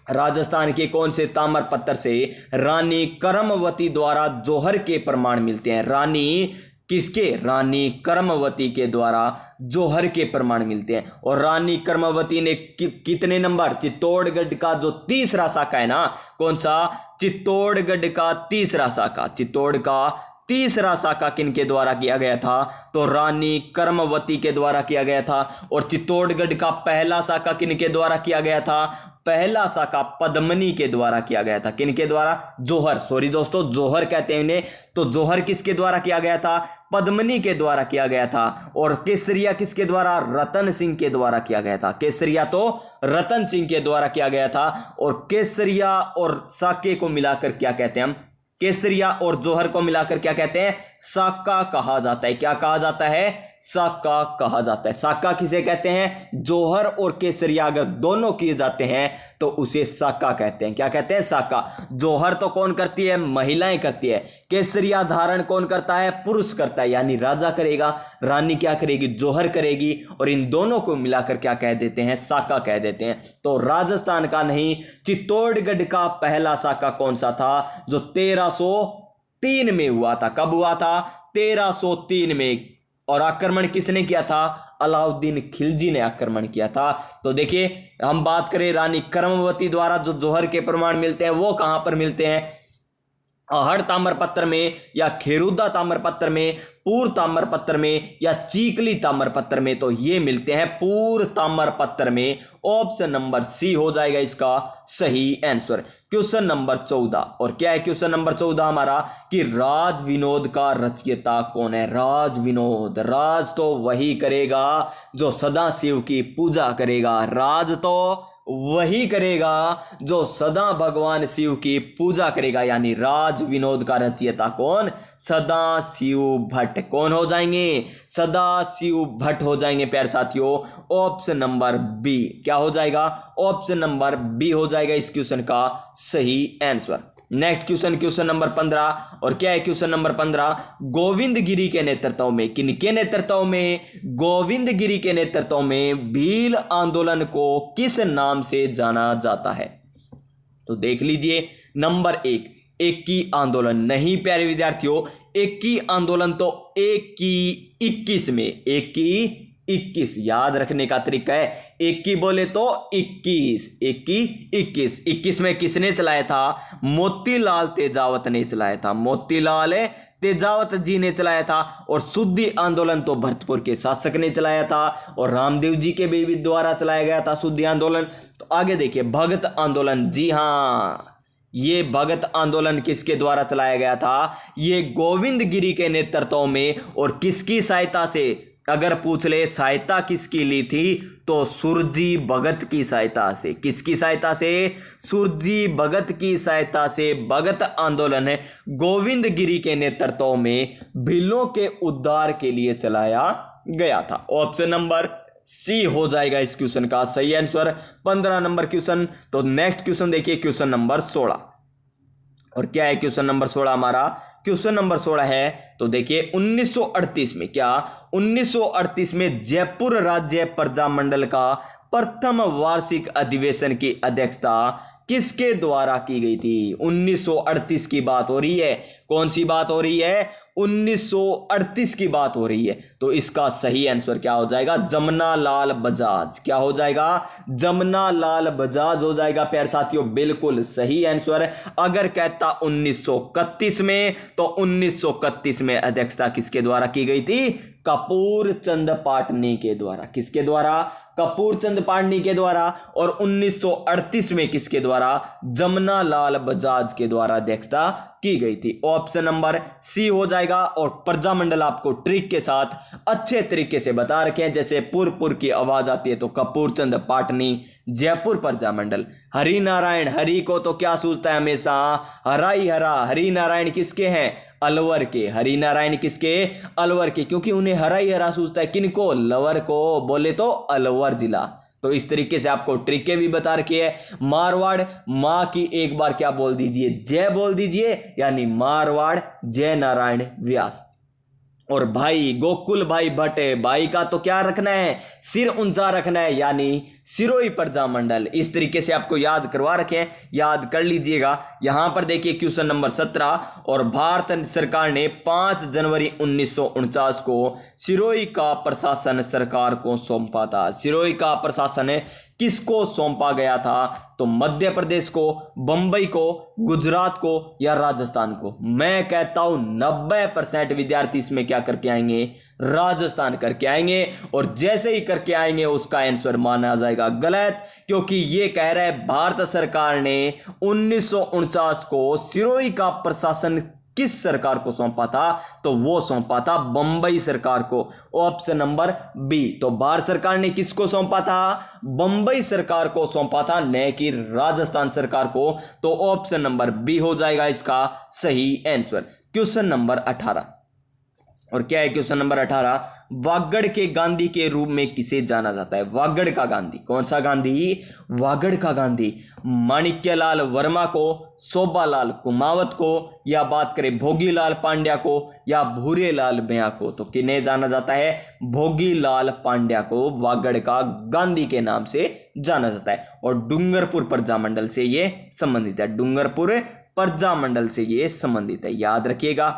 Rajasthan के कौन से ताम्रपत्र से रानी करमवती द्वारा जौहर के प्रमाण मिलते हैं। रानी किसके, रानी करमवती के द्वारा जौहर के प्रमाण मिलते हैं। और रानी करमवती ने कितने नंबर, चित्तौड़गढ़ का जो तीसरा शाखा है ना, कौन सा, चित्तौड़गढ़ का तीसरा शाखा, चित्तौड़ का तीसरा शाखा किनके द्वारा किया गया था, तो रानी करमवती के द्वारा किया गया था। और चित्तौड़गढ़ का पहला शाखा किनके द्वारा किया गया था, पहला शाखा पद्मनी के द्वारा किया गया था। किनके द्वारा, जौहर, सॉरी दोस्तों जौहर कहते हैं इन्हें, तो जौहर किसके द्वारा किया गया था, पद्मनी के द्वारा किया गया था। और केसरिया किसके द्वारा, रतन सिंह के द्वारा किया गया था। केसरिया तो रतन सिंह के द्वारा किया गया था। और केसरिया और साके को मिलाकर क्या कहते हैं हम, केसरिया और जौहर को मिलाकर क्या कहते हैं, साका कहा जाता है। क्या कहा जाता है, साका कहा जाता है। साका किसे कहते हैं, जौहर और केसरिया अगर दोनों किए जाते हैं तो उसे साका कहते हैं। क्या कहते हैं, साका। जौहर तो कौन करती है, महिलाएं करती है। केसरिया धारण कौन करता है, पुरुष करता है, यानी राजा करेगा, रानी क्या करेगी, जौहर करेगी। और इन दोनों को मिलाकर क्या कह देते हैं, साका कह देते हैं। तो राजस्थान का नहीं, चित्तौड़गढ़ का पहला साका कौन सा था, जो 1303 में हुआ था। कब हुआ था, 1303 में। और आक्रमण किसने किया था, अलाउद्दीन खिलजी ने आक्रमण किया था। तो देखिए हम बात करें रानी करमवती द्वारा जो जौहर के प्रमाण मिलते हैं वो कहां पर मिलते हैं, आहड़ ताम्रपत्र में, या खेरुदा ताम्रपत्र में, पूर्व ताम्रपत्र में, या चीकली ताम्रपत्र में। तो ये मिलते हैं पूर्व ताम्रपत्र में। ऑप्शन नंबर सी हो जाएगा इसका सही आंसर। क्वेश्चन नंबर 14, और क्या है क्वेश्चन नंबर 14 हमारा, कि राज विनोद का रचयिता कौन है। राज विनोद, राज तो वही करेगा जो सदा शिव की पूजा करेगा। राज तो वही करेगा जो सदा भगवान शिव की पूजा करेगा, यानी राज विनोद का रचयिता कौन, सदा शिव भट्ट। कौन हो जाएंगे, सदा शिव भट्ट हो जाएंगे प्यारे साथियों। ऑप्शन नंबर बी क्या हो जाएगा, ऑप्शन नंबर बी हो जाएगा इस क्वेश्चन का सही answer. Next question, question number 15, और क्या है क्वेश्चन नंबर 15, गोविंद गिरी के नेतृत्व में, किनके नेतृत्व में, गोविंद गिरी के नेतृत्व में भील आंदोलन को किस नाम से जाना जाता है। तो देख लीजिए, नंबर 1 इक्की आंदोलन, नहीं प्यारे विद्यार्थियों, इक्की आंदोलन तो 1 की 21 में, 1 की 21 याद रखने का तरीका है। 1 की बोले तो 21, 1 की 21, 21 में किसने चलाया था, मोतीलाल तेजावत ने चलाया था, मोतीलाल तेजावत जी ने चलाया था। और शुद्धि आंदोलन तो भरतपुर के शासक ने चलाया था, और रामदेव जी के भी द्वारा चलाया गया था शुद्धि आंदोलन। तो आगे देखिए, भगत आंदोलन, जी हाँ ये भगत आंदोलन किसके द्वारा चलाया गया था, ये गोविंद गिरी के नेतृत्व में। और किसकी सहायता से, अगर पूछ ले सहायता किसकी ली थी, तो सुरजी भगत की सहायता से। किसकी सहायता से, सुरजी भगत की सहायता से भगत आंदोलन है गोविंद गिरी के नेतृत्व में भीलों के उद्धार के लिए चलाया गया था। ऑप्शन नंबर सी हो जाएगा इस क्वेश्चन का सही आंसर। 15 number question. तो नेक्स्ट क्वेश्चन देखिए, क्वेश्चन नंबर 16, और क्या है क्वेश्चन नंबर 16 हमारा, क्वेश्चन नंबर 16 है, तो देखिए 1938 में, क्या 1938 में जयपुर राज्य प्रजा मंडल का प्रथम वार्षिक अधिवेशन की अध्यक्षता किसके द्वारा की गई थी? 1938 की बात हो रही है। कौन सी बात हो रही है? 1938 की बात हो रही है। तो इसका सही आंसर क्या हो जाएगा? जमना लाल बजाज। क्या हो जाएगा? जमना लाल बजाज हो जाएगा प्यारे साथियों, बिल्कुल सही आंसर। अगर कहता 1931 में, तो 1931 में अध्यक्षता किसके द्वारा की गई थी? कपूर चंद पाटनी के द्वारा। किसके द्वारा? कपूर चंद पाटनी के द्वारा। और 1938 में किसके द्वारा? जमना लाल बजाज के द्वारा अध्यक्षता की गई थी। ऑप्शन नंबर सी हो जाएगा। और प्रजामंडल आपको ट्रिक के साथ अच्छे तरीके से बता रखे हैं। जैसे पुर की आवाज आती है तो कपूर चंद पाटनी, जयपुर प्रजामंडल। हरि नारायण, हरि को तो क्या सूझता है हमेशा? हरा ही हरा। हरि नारायण किसके हैं? अलवर के। हरि नारायण किसके? अलवर के, क्योंकि उन्हें हरा ही हरा सूझता है। किनको? लवर को। बोले तो अलवर जिला। तो इस तरीके से आपको ट्रिकें भी बता रखी है। मारवाड़ मां की एक बार क्या बोल दीजिए? जय बोल दीजिए, यानी मारवाड़ जय नारायण व्यास। और भाई गोकुल भाई भट्ट, भाई का तो क्या रखना है? सिर ऊंचा रखना है, यानी सिरोही प्रजामंडल। इस तरीके से आपको याद करवा रखे, याद कर लीजिएगा। यहां पर देखिए क्वेश्चन नंबर 17। और भारत सरकार ने 5 जनवरी 1949 को सिरोही का प्रशासन सरकार को सौंपा था। सिरोही का प्रशासन किसको सौंपा गया था? तो मध्य प्रदेश को, बंबई को, गुजरात को या राजस्थान को? मैं कहता हूं 90% विद्यार्थी इसमें क्या करके आएंगे? राजस्थान करके आएंगे। और जैसे ही करके आएंगे उसका आंसर माना जाएगा गलत, क्योंकि ये कह रहा है भारत सरकार ने 1949 को सिरोही का प्रशासन किस सरकार को सौंपा था? तो वो सौंपा था बंबई सरकार को। Option number B. तो भारत सरकार ने किसको सौंपा था? बंबई सरकार को सौंपा था, न कि राजस्थान सरकार को। तो ऑप्शन नंबर बी हो जाएगा इसका सही आंसर। Question number 18। और क्या है क्वेश्चन नंबर 18? वागड़ के गांधी के रूप में किसे जाना जाता है? वागड़ का गांधी। कौन सा गांधी? वागड़ का गांधी। माणिक्यलाल वर्मा को, शोभालाल कुमावत को, या बात करें भोगीलाल पांड्या को या भूरेलाल बेया को? तो किन्हें जाना जाता है? भोगीलाल पांड्या को वागड़ का गांधी के नाम से जाना जाता है। और डूंगरपुर प्रजामंडल से ये संबंधित है। डूंगरपुर प्रजामंडल से ये संबंधित है, याद रखिएगा।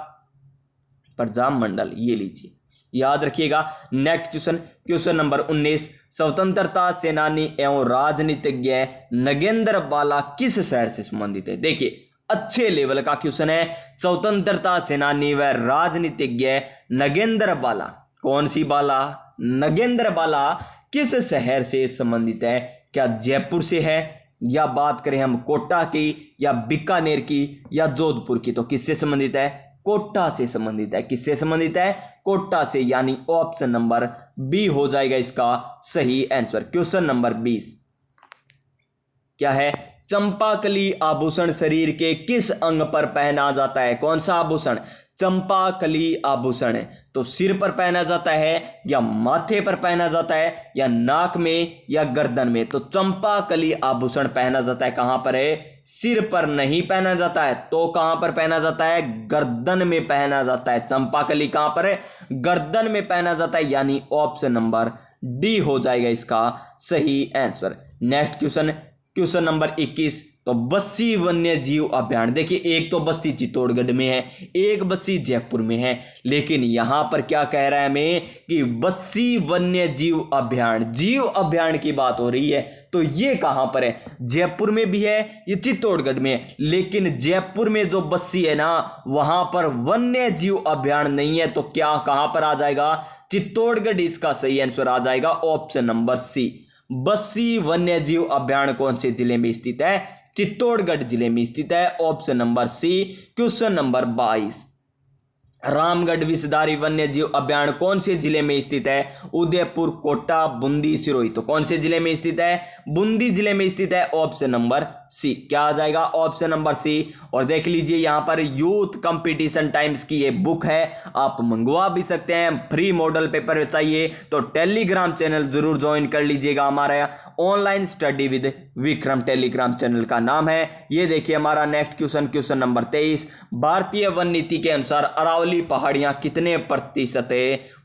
प्रजामंडल ये लीजिए, याद रखिएगा। Next question, question number 19। स्वतंत्रता सेनानी एवं राजनीतिज्ञ नगेंद्र बाला किस शहर से संबंधित है? देखिए अच्छे लेवल का क्वेश्चन है। स्वतंत्रता सेनानी व राजनीतिज्ञ नगेंद्र बाला, कौन सी बाला? नगेंद्र बाला किस शहर से संबंधित है? क्या जयपुर से है, या बात करें हम कोटा की, या बीकानेर की, या जोधपुर की? तो किससे संबंधित है? कोटा से संबंधित है। किससे संबंधित है? कोटा से, यानी ऑप्शन नंबर बी हो जाएगा इसका सही आंसर। क्वेश्चन नंबर 20 क्या है? चंपाकली आभूषण शरीर के किस अंग पर पहना जाता है? कौन सा आभूषण? चंपाकली आभूषण। तो सिर पर पहना जाता है, या माथे पर पहना जाता है, या नाक में, या गर्दन में? तो चंपाकली आभूषण पहना जाता है कहां पर है? सिर पर नहीं पहना जाता है। तो कहां पर पहना जाता है? गर्दन में पहना जाता है। चंपाकली कहां पर है? गर्दन में पहना जाता है, यानी ऑप्शन नंबर डी हो जाएगा इसका सही answer. Next question, question number 21। तो बस्सी वन्य जीव अभ्यारण्य। देखिए एक तो बस्सी चित्तौड़गढ़ में है, एक बस्सी जयपुर में है, लेकिन यहां पर क्या कह रहा है हमें कि बस्सी वन्य जीव अभ्यारण्य, जीव अभ्यारण्य की बात हो रही है। तो ये कहां पर है? जयपुर में भी है, ये चित्तौड़गढ़ में है, लेकिन जयपुर में जो बस्सी है ना, वहां पर वन्य जीव अभ्यारण्य नहीं है। तो क्या कहां पर आ जाएगा? चित्तौड़गढ़ इसका सही आंसर आ जाएगा, ऑप्शन नंबर सी। बस्सी वन्य जीव अभ्यारण्य कौन से जिले में स्थित है? चित्तौड़गढ़ जिले में स्थित है, option number C. Question number 22। Ramgarh Vishdhari वन्य जीव अभ्यारण्य कौन से जिले में स्थित है? उदयपुर, कोटा, बूंदी, सिरोही? तो कौन से जिले में स्थित है? बूंदी जिले में स्थित है, ऑप्शन नंबर सी। क्या आ जाएगा? Option number C. और देख लीजिए यहां पर यूथ कंपटीशन टाइम्स की ये बुक है, आप मंगवा भी सकते हैं। फ्री मॉडल पेपर चाहिए तो टेलीग्राम चैनल जरूर ज्वाइन कर लीजिएगा। हमारा online study with Vikram Telegram channel का नाम है। ये देखिए हमारा नेक्स्ट क्वेश्चन, क्वेश्चन नंबर 23। भारतीय वन नीति के अनुसार अरावली पहाड़ियां कितने प्रतिशत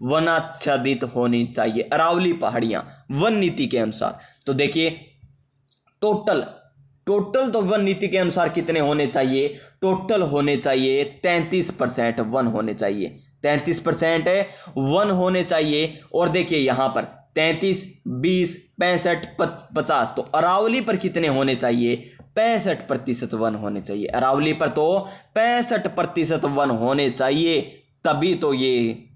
वनाच्छादित होनी चाहिए? अरावली पहाड़ियां वन नीति के अनुसार। तो देखिए टोटल टोटल तो वन नीति के अनुसार कितने होने चाहिए, टोटल होने चाहिए 33% वन होने चाहिए, 33% वन होने चाहिए। और देखिए यहां पर 33, 20, 65, 50, तो अरावली पर कितने होने चाहिए, 65% वन होने चाहिए। अरावली पर तो 65% वन होने चाहिए, तभी तो ये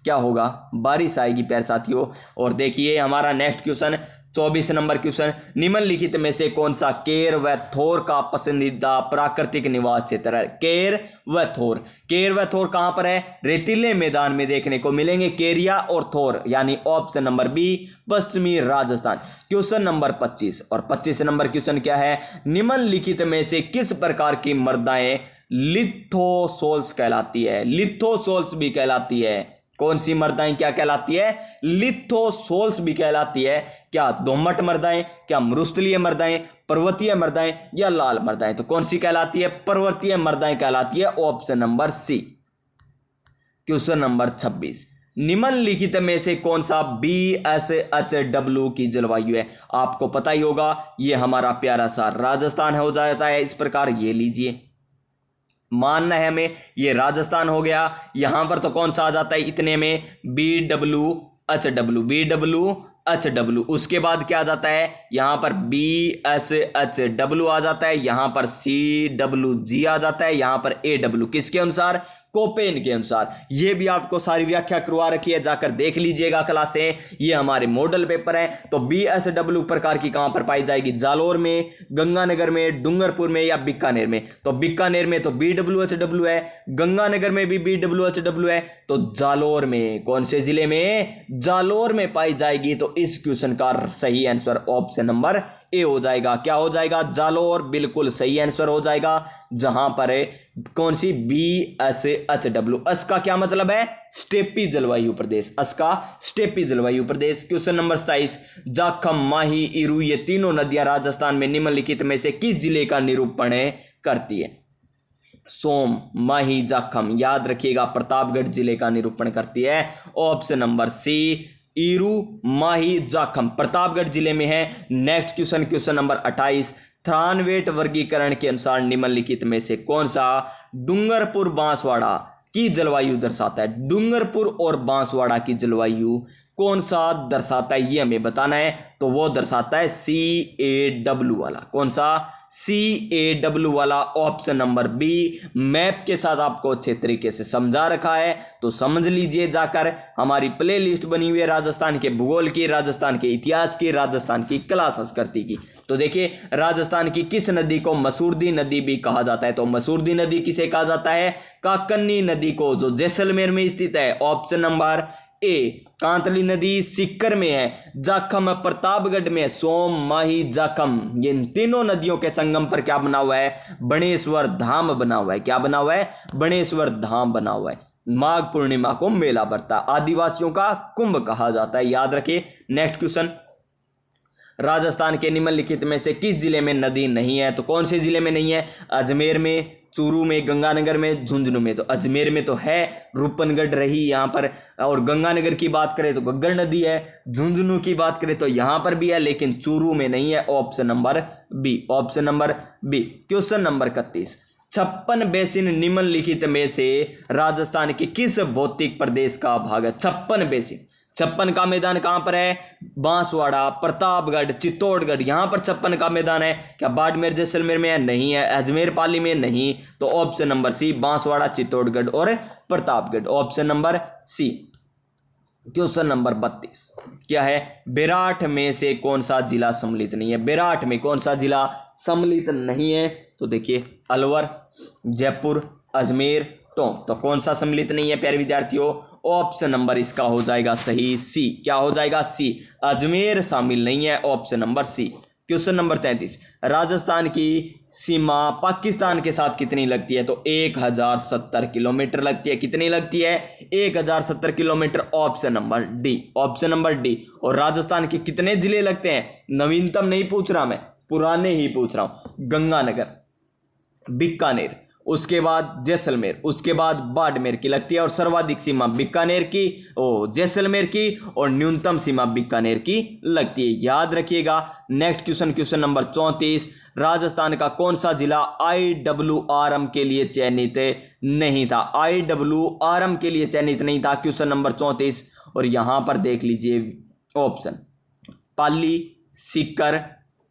क्या होगा, बारिश आएगी प्यारे साथियों। और देखिए हमारा नेक्स्ट क्वेश्चन 24 नंबर क्वेश्चन, निम्नलिखित में से कौन सा केर व थोर का पसंदीदा प्राकृतिक निवास क्षेत्र है। केर व थोर, केर व थोर कहां पर है, रेतीले मैदान में देखने को मिलेंगे केरिया और थोर, यानी ऑप्शन नंबर बी पश्चिमी राजस्थान। क्वेश्चन नंबर 25 और 25 नंबर क्वेश्चन क्या है, निम्नलिखित में से किस प्रकार की मृदाएं लिथोसोल्स कहलाती है। लिथोसोल्स भी कहलाती है, कौन सी मृदाएं क्या कहलाती है, लिथोसोल्स भी कहलाती है। क्या दोमट मृदाएं, क्या मरुस्थलीय मृदाएं, पर्वतीय मृदाएं या लाल मृदाएं, तो कौन सी कहलाती है, पर्वतीय मृदाएं कहलाती है, option number C. Question number 26, निम्नलिखित में से कौन सा BSHW की जलवायु है। आपको पता ही होगा ये हमारा प्यारा सा राजस्थान हो जाता है इस प्रकार, ये लीजिए मानना है हमें ये राजस्थान हो गया। यहां पर तो कौन सा आ जाता है इतने में, BWHW, BWHW, उसके बाद क्या आ जाता है, यहां पर BSHW आ जाता है, यहां पर CWG आ जाता है, यहां पर AW, किसके अनुसार, कोपेन के अनुसार। ये भी आपको सारी व्याख्या करवा रखी है, जाकर देख लीजिएगा क्लासें, ये हमारे मॉडल पेपर है। तो BSW प्रकार की कहां पर पाई जाएगी, जालोर में, गंगानगर में, डूंगरपुर में या बीकानेर में। तो बीकानेर में तो BWHW है, गंगानगर में भी BWHW है, तो जालोर में, कौन से जिले में, जालोर में पाई जाएगी। तो इस क्वेश्चन का सही आंसर ऑप्शन नंबर ए हो जाएगा। क्या हो जाएगा, जालोर, बिल्कुल सही आंसर हो जाएगा। जहां पर कौन सी, BSHW, अस का क्या मतलब है, स्टेपी जलवायु प्रदेश, अस का स्टेपी जलवायु प्रदेश। क्वेश्चन नंबर 27, जाखम, माही, इरू, ये तीनों नदियां राजस्थान में निम्नलिखित में से किस जिले का निरूपण करती है। सोम, माही, जाखम, याद रखिएगा प्रतापगढ़ जिले का निरूपण करती है, ऑप्शन नंबर सी। ईरू, माही, जाखम प्रतापगढ़ जिले में है। नेक्स्ट क्वेश्चन, क्वेश्चन नंबर 28, थ्रानवेट वर्गीकरण के अनुसार निम्नलिखित में से कौन सा डूंगरपुर बांसवाड़ा की जलवायु दर्शाता है। डूंगरपुर और बांसवाड़ा की जलवायु कौन सा दर्शाता है, ये हमें बताना है। तो वो दर्शाता है CAW वाला, कौन सा, CAW वाला, ऑप्शन नंबर बी। मैप के साथ आपको अच्छे तरीके से समझा रखा है, तो समझ लीजिए जाकर। हमारी प्ले लिस्ट बनी हुई है राजस्थान के भूगोल की, राजस्थान के इतिहास की, राजस्थान की कला संस्कृति की। तो देखिए राजस्थान की किस नदी को मसूरदी नदी भी कहा जाता है। तो मसूरदी नदी किसे कहा जाता है, काकन्नी नदी को, जो जैसलमेर में स्थित है, ऑप्शन नंबर ए। कांतली नदी सीकर में है, जाखम प्रतापगढ़ में, सोम, माही, जाखम, ये इन तीनों नदियों के संगम पर क्या बना हुआ है, बणेश्वर धाम बना हुआ है। क्या बना हुआ है, बणेश्वर धाम बना हुआ है। माघ पूर्णिमा को मेला भरता, आदिवासियों का कुंभ कहा जाता है, याद रखिए। नेक्स्ट क्वेश्चन, राजस्थान के निम्नलिखित में से किस जिले में नदी नहीं है। तो कौन से जिले में नहीं है, अजमेर में, चूरू में, गंगानगर में, झुंझुनू में। तो अजमेर में तो है, रूपनगढ़ रही यहाँ पर, और गंगानगर की बात करें तो गग्गर नदी है, झुंझुनू की बात करें तो यहाँ पर भी है, लेकिन चूरू में नहीं है, option number B, option number B. Question number 31, 56 basin निम्नलिखित में से राजस्थान के किस भौतिक प्रदेश का भाग है। 56 बेसिन, 56 का मैदान कहां पर है, बांसवाड़ा, प्रतापगढ़, चित्तौड़गढ़, यहां पर 56 का मैदान है। क्या बाड़मेर जैसलमेर में है, नहीं है। अजमेर पाली में नहीं, तो option number C, Banswara, Chittorgarh और Pratapgarh, option number C. Question number 32 क्या है, बेराठ में से कौन सा जिला सम्मिलित नहीं है। बेराठ में कौन सा जिला सम्मिलित नहीं है। तो देखिए अलवर, जयपुर, अजमेर, टोंक, तो कौन सा सम्मिलित नहीं है प्यारे विद्यार्थियों, ऑप्शन नंबर इसका हो जाएगा सही सी। क्या हो जाएगा, सी, अजमेर शामिल नहीं है, option number C. Question number 33, Rajasthan की सीमा पाकिस्तान के साथ कितनी लगती है। तो 1070 किलोमीटर लगती है। कितनी लगती है, 1070 kilometre, option number D, option number D. और राजस्थान के कितने जिले लगते हैं, नवीनतम नहीं पूछ रहा मैं, पुराने ही पूछ रहा हूं। गंगानगर, बीकानेर, उसके बाद जैसलमेर, उसके बाद बाड़मेर की लगती है, और सर्वाधिक सीमा बीकानेर की, जैसलमेर की, और न्यूनतम सीमा बीकानेर की लगती है, याद रखिएगा। Next question, question number 34, Rajasthan का कौन सा जिला IWRM के लिए चयनित नहीं था? IWRM के लिए चयनित नहीं था। Question number 34। और यहां पर देख लीजिए ऑप्शन, पाली, सीकर,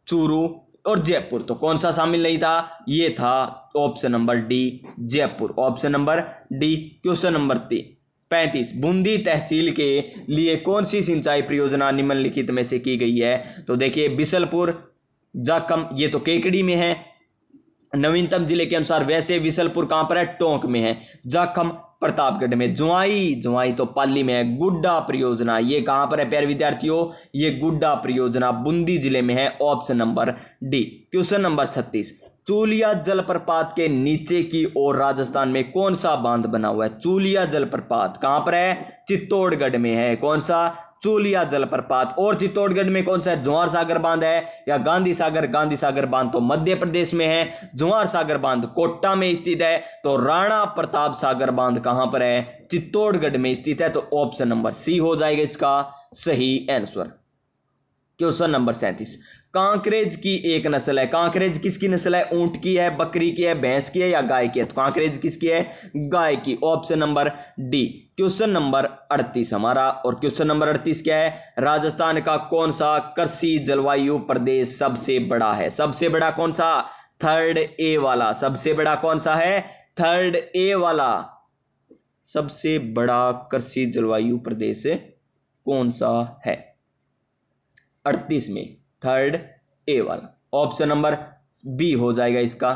चूरू और जयपुर। तो कौन सा शामिल नहीं था? ये था option number D, Jaipur. Option number D. Question number 35। Bundi तहसील के लिए कौन सी सिंचाई परियोजना निम्नलिखित में से की गई है? तो देखिए बिसलपुर, जाखम, ये तो केकड़ी में है नवीनतम जिले के अनुसार। वैसे बिसलपुर कहां पर है? टोंक में है। जाखम प्रतापगढ़ में। जुआई तो पाली में है। गुड्डा परियोजना ये कहां पर है प्यारे विद्यार्थियों? ये गुड्डा परियोजना बूंदी जिले में है। Option number D. Question number 36। Chuliya जलप्रपात के नीचे की ओर राजस्थान में कौन सा बांध बना हुआ है? चूलिया जलप्रपात कहां पर है? चित्तौड़गढ़ में है। कौन सा? चूलिया जलप्रपात। और चित्तौड़गढ़ में कौन सा है? जवाहर सागर बांध है या गांधी सागर? गांधी सागर बांध तो मध्य प्रदेश में है। जवाहर सागर बांध कोटा में स्थित है। तो राणा प्रताप सागर बांध कहां पर है? चित्तौड़गढ़ में स्थित है। तो ऑप्शन नंबर सी हो जाएगा इसका सही आंसर। Question number 37। कांकरेज की एक नस्ल है। कांकरेज किसकी नस्ल है? ऊंट की है, बकरी की है, भैंस की है या गाय की है? तो कांकरेज किसकी है? गाय की। Option number D. Question number 38 हमारा। और क्वेश्चन नंबर 38 क्या है? राजस्थान का कौन सा कृषि जलवायु प्रदेश सबसे बड़ा है? सबसे बड़ा कौन सा? थर्ड ए वाला। सबसे बड़ा कौन सा है? थर्ड ए वाला। सबसे बड़ा कृषि जलवायु प्रदेश कौन सा है? 38 में थर्ड ए वाला। ऑप्शन नंबर बी हो जाएगा इसका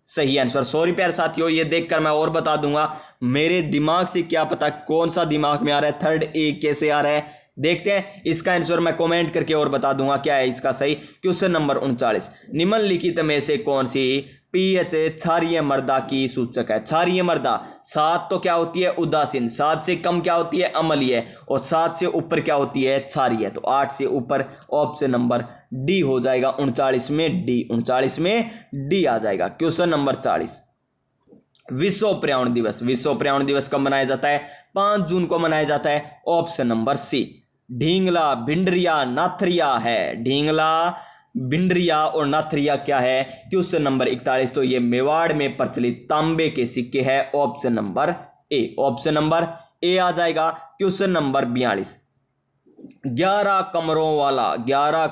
सही आंसर। सॉरी प्यारे साथियों, ये देखकर मैं और बता दूंगा, मेरे दिमाग से क्या पता कौन सा दिमाग में आ रहा है, थर्ड ए कैसे आ रहा है। देखते हैं इसका आंसर मैं कमेंट करके और बता दूंगा क्या है इसका सही। Question number 39। निम्नलिखित में से कौन सी पीएच क्षारीय मृदा की सूचक है? क्षारीय मृदा 7 तो क्या होती है? उदासीन। 7 से कम क्या होती है? अम्लीय। और 7 से ऊपर क्या होती है? क्षारीय। तो 8 से ऊपर ऑप्शन नंबर डी हो जाएगा। 39 में डी। 39 में डी आ जाएगा। Question number 40। विश्व पर्यावरण दिवस। विश्व पर्यावरण दिवस कब मनाया जाता है? 5 जून को मनाया जाता है। ऑप्शन नंबर सी। ढींगला, भिंडरिया, नाथरिया है। ढींगला, भिंडरिया और नाथरिया क्या है? Question number 41। तो ये मेवाड़ में प्रचलित तांबे के सिक्के है। Option number A. Option number A आ जाएगा। Question number 42। 11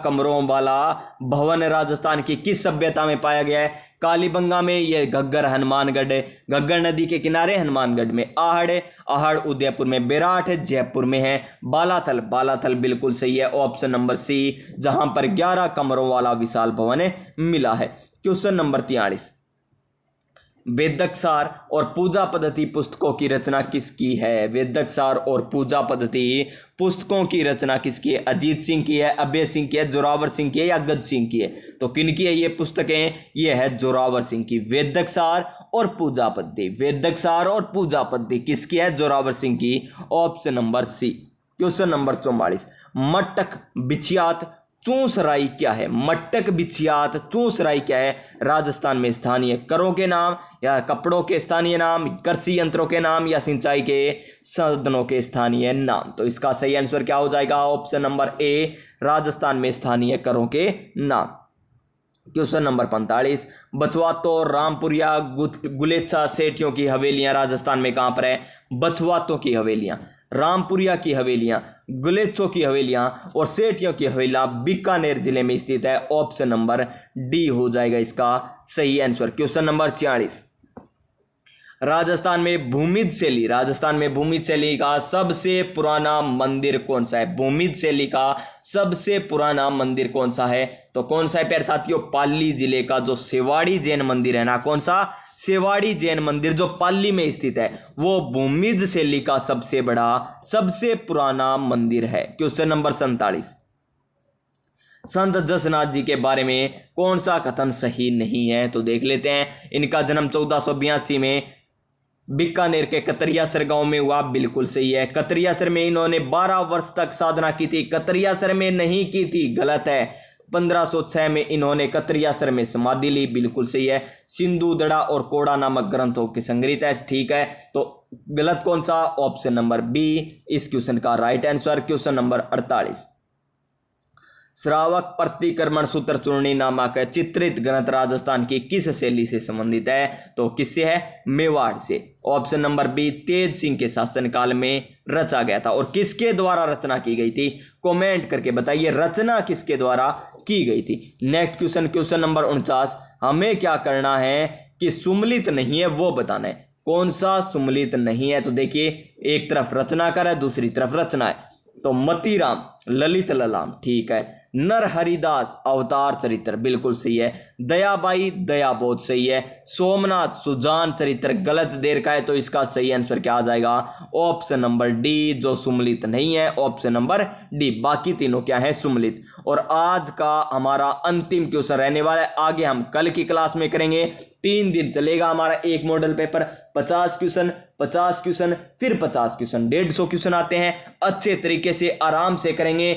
कमरों वाला भवन राजस्थान की किस सभ्यता में पाया गया है? कालीबंगा में, ये घग्गर हनुमानगढ़, घग्गर नदी के किनारे हनुमानगढ़ में, आहड़ उदयपुर में, बेराठ जयपुर में है, बालाथल बिल्कुल सही है। ऑप्शन नंबर सी, जहां पर 11 कमरों वाला विशाल भवन मिला है। Question number 43। वेदक सार और पूजा पद्धति पुस्तकों की रचना किसकी है? वेदक सार और पूजा पद्धति पुस्तकों की रचना किसकी है? अजीत सिंह की है, अभय सिंह की है, जोरावर सिंह की है या गज सिंह की है? तो किनकी है ये पुस्तकें? ये है जोरावर सिंह की। वेदक सार और पूजा पद्धति। वेदक सार और पूजा पद्धति किसकी है? जोरावर सिंह की। Option number C. Question number 44। मटक, बिछियात, चूंसराई क्या है? मटक, बिछियात, चूंसराई क्या है? राजस्थान में स्थानीय करों के नाम या कपड़ों के स्थानीय नाम, कृषि यंत्रों के नाम या सिंचाई के साधनों के स्थानीय नाम। तो इसका सही आंसर क्या हो जाएगा? ऑप्शन नंबर ए, राजस्थान में स्थानीय करों के नाम। Question number 45। बछवातो, रामपुरिया, गुलेच्छा सेठियों की हवेलियां राजस्थान में कहां पर है? बछवातों की हवेलियां, रामपुरिया की हवेलियां, गुलेच्छों की हवेलियां और सेठियों की हवेलियां बीकानेर जिले में स्थित है। ऑप्शन नंबर डी हो जाएगा इसका सही आंसर। Question number 46। राजस्थान में भूमिज शैली का सबसे पुराना मंदिर कौन सा है? भूमिज शैली का सबसे पुराना मंदिर कौन सा है? तो कौन सा है प्यारे साथियों? पाली जिले का जो सेवाड़ी जैन मंदिर है ना, कौन सा? सेवाड़ी जैन मंदिर जो पाली में स्थित है, वो भूमिज शैली का सबसे बड़ा, सबसे पुराना मंदिर है। Question number 47। संत जसनाथ जी के बारे में कौन सा कथन सही नहीं है? तो देख लेते हैं। इनका जन्म 1482 में बीकानेर के कतरियासर गांव में हुआ। बिल्कुल सही है। कतरियासर में इन्होंने 12 वर्ष तक साधना की थी। कतरियासर में नहीं की थी, गलत है। 1506 में इन्होंने कतरियासर में समाधि ली। बिल्कुल सही है। सिंधु दड़ा और कोड़ा नामक ग्रंथों की संग्रहित है। ठीक है, तो गलत कौन सा? ऑप्शन नंबर बी इस क्वेश्चन का राइट आंसर। Question number 48। श्रावक प्रतिक्रमण सूत्र चूर्णी नामक चित्रित ग्रंथ राजस्थान की किस शैली से संबंधित है? तो किससे है? मेवाड़ से। ऑप्शन नंबर बी, तेज सिंह के शासनकाल में रचा गया था। और किसके द्वारा रचना की गई थी? कमेंट करके बताइए रचना किसके द्वारा की गई थी। नेक्स्ट क्वेश्चन, क्वेश्चन नंबर 49, हमें क्या करना है कि सुमलित नहीं है वो बताना है। कौन सा सुमलित नहीं है? तो देखिए, एक तरफ रचनाकार है, दूसरी तरफ रचना है। तो मतीराम, ललित ललाम, ठीक है। नर हरिदास, अवतार चरित्र, बिल्कुल सही है। दयाबाई, दया बहुत सही है। सोमनाथ, सुजान चरित्र, गलत देर का है, तो इसका सही आंसर क्या आ जाएगा? ऑप्शन नंबर डी, जो सुमलित नहीं है, ऑप्शन नंबर डी। बाकी तीनों क्या है? सुमलित। और आज का हमारा अंतिम क्वेश्चन रहने वाला है, आगे हम कल की क्लास में करेंगे। 3 दिन चलेगा हमारा एक मॉडल पेपर, 50 क्वेश्चन, 50 क्वेश्चन, फिर 50 क्वेश्चन, 150 क्वेश्चन आते हैं। अच्छे तरीके से आराम से करेंगे।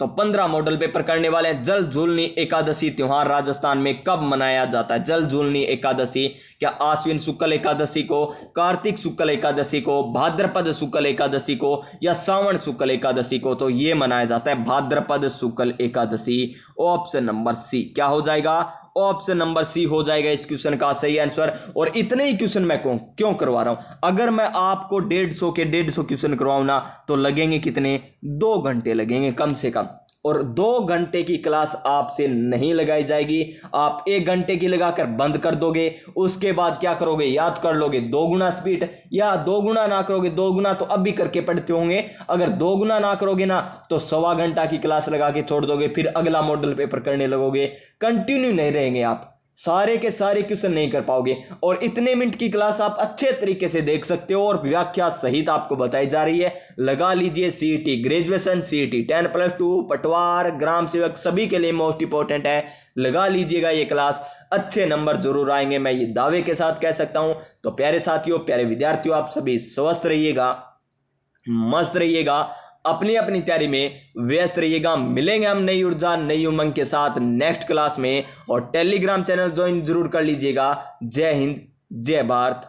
तो 15 मॉडल पेपर करने वाले हैं। जल झूलनी एकादशी त्योहार राजस्थान में कब मनाया जाता है? जल झूलनी एकादशी क्या आश्विन शुक्ल एकादशी को, कार्तिक शुक्ल एकादशी को, भाद्रपद शुक्ल एकादशी को, या श्रावण शुक्ल एकादशी को? तो ये मनाया जाता है भाद्रपद शुक्ल एकादशी। ऑप्शन नंबर सी क्या हो जाएगा? ऑप्शन नंबर सी हो जाएगा इस क्वेश्चन का सही आंसर। और इतने ही क्वेश्चन मैं क्यों करवा रहा हूं? अगर मैं आपको 150 के 150 क्वेश्चन करवाऊं ना, तो लगेंगे कितने? 2 घंटे लगेंगे कम से कम। और 2 घंटे की क्लास आपसे नहीं लगाई जाएगी। आप 1 घंटे की लगाकर बंद कर दोगे, उसके बाद क्या करोगे? याद कर लोगे 2 गुना स्पीड, या 2 गुना ना करोगे, 2 गुना तो अब भी करके पढ़ते होंगे। अगर 2 गुना ना करोगे ना, तो 1.25 घंटा की क्लास लगा के छोड़ दोगे, फिर अगला मॉडल पेपर करने लगोगे। कंटिन्यू नहीं रहेंगे आप, सारे के सारे क्वेश्चन नहीं कर पाओगे। और इतने मिनट की क्लास आप अच्छे तरीके से देख सकते हो, और व्याख्या सहित आपको बताई जा रही है। लगा लीजिए सीईटी ग्रेजुएशन, सीईटी 10+2, पटवार, ग्राम सेवक, सभी के लिए मोस्ट इंपॉर्टेंट है। लगा लीजिएगा ये क्लास, अच्छे नंबर जरूर आएंगे, मैं ये दावे के साथ कह सकता हूं। तो प्यारे साथियों, प्यारे विद्यार्थियों, आप सभी स्वस्थ रहिएगा, मस्त रहिएगा, अपनी अपनी तैयारी में व्यस्त रहिएगा। मिलेंगे हम नई ऊर्जा, नई उमंग के साथ नेक्स्ट क्लास में। और टेलीग्राम चैनल ज्वाइन जरूर कर लीजिएगा। जय हिंद, जय भारत।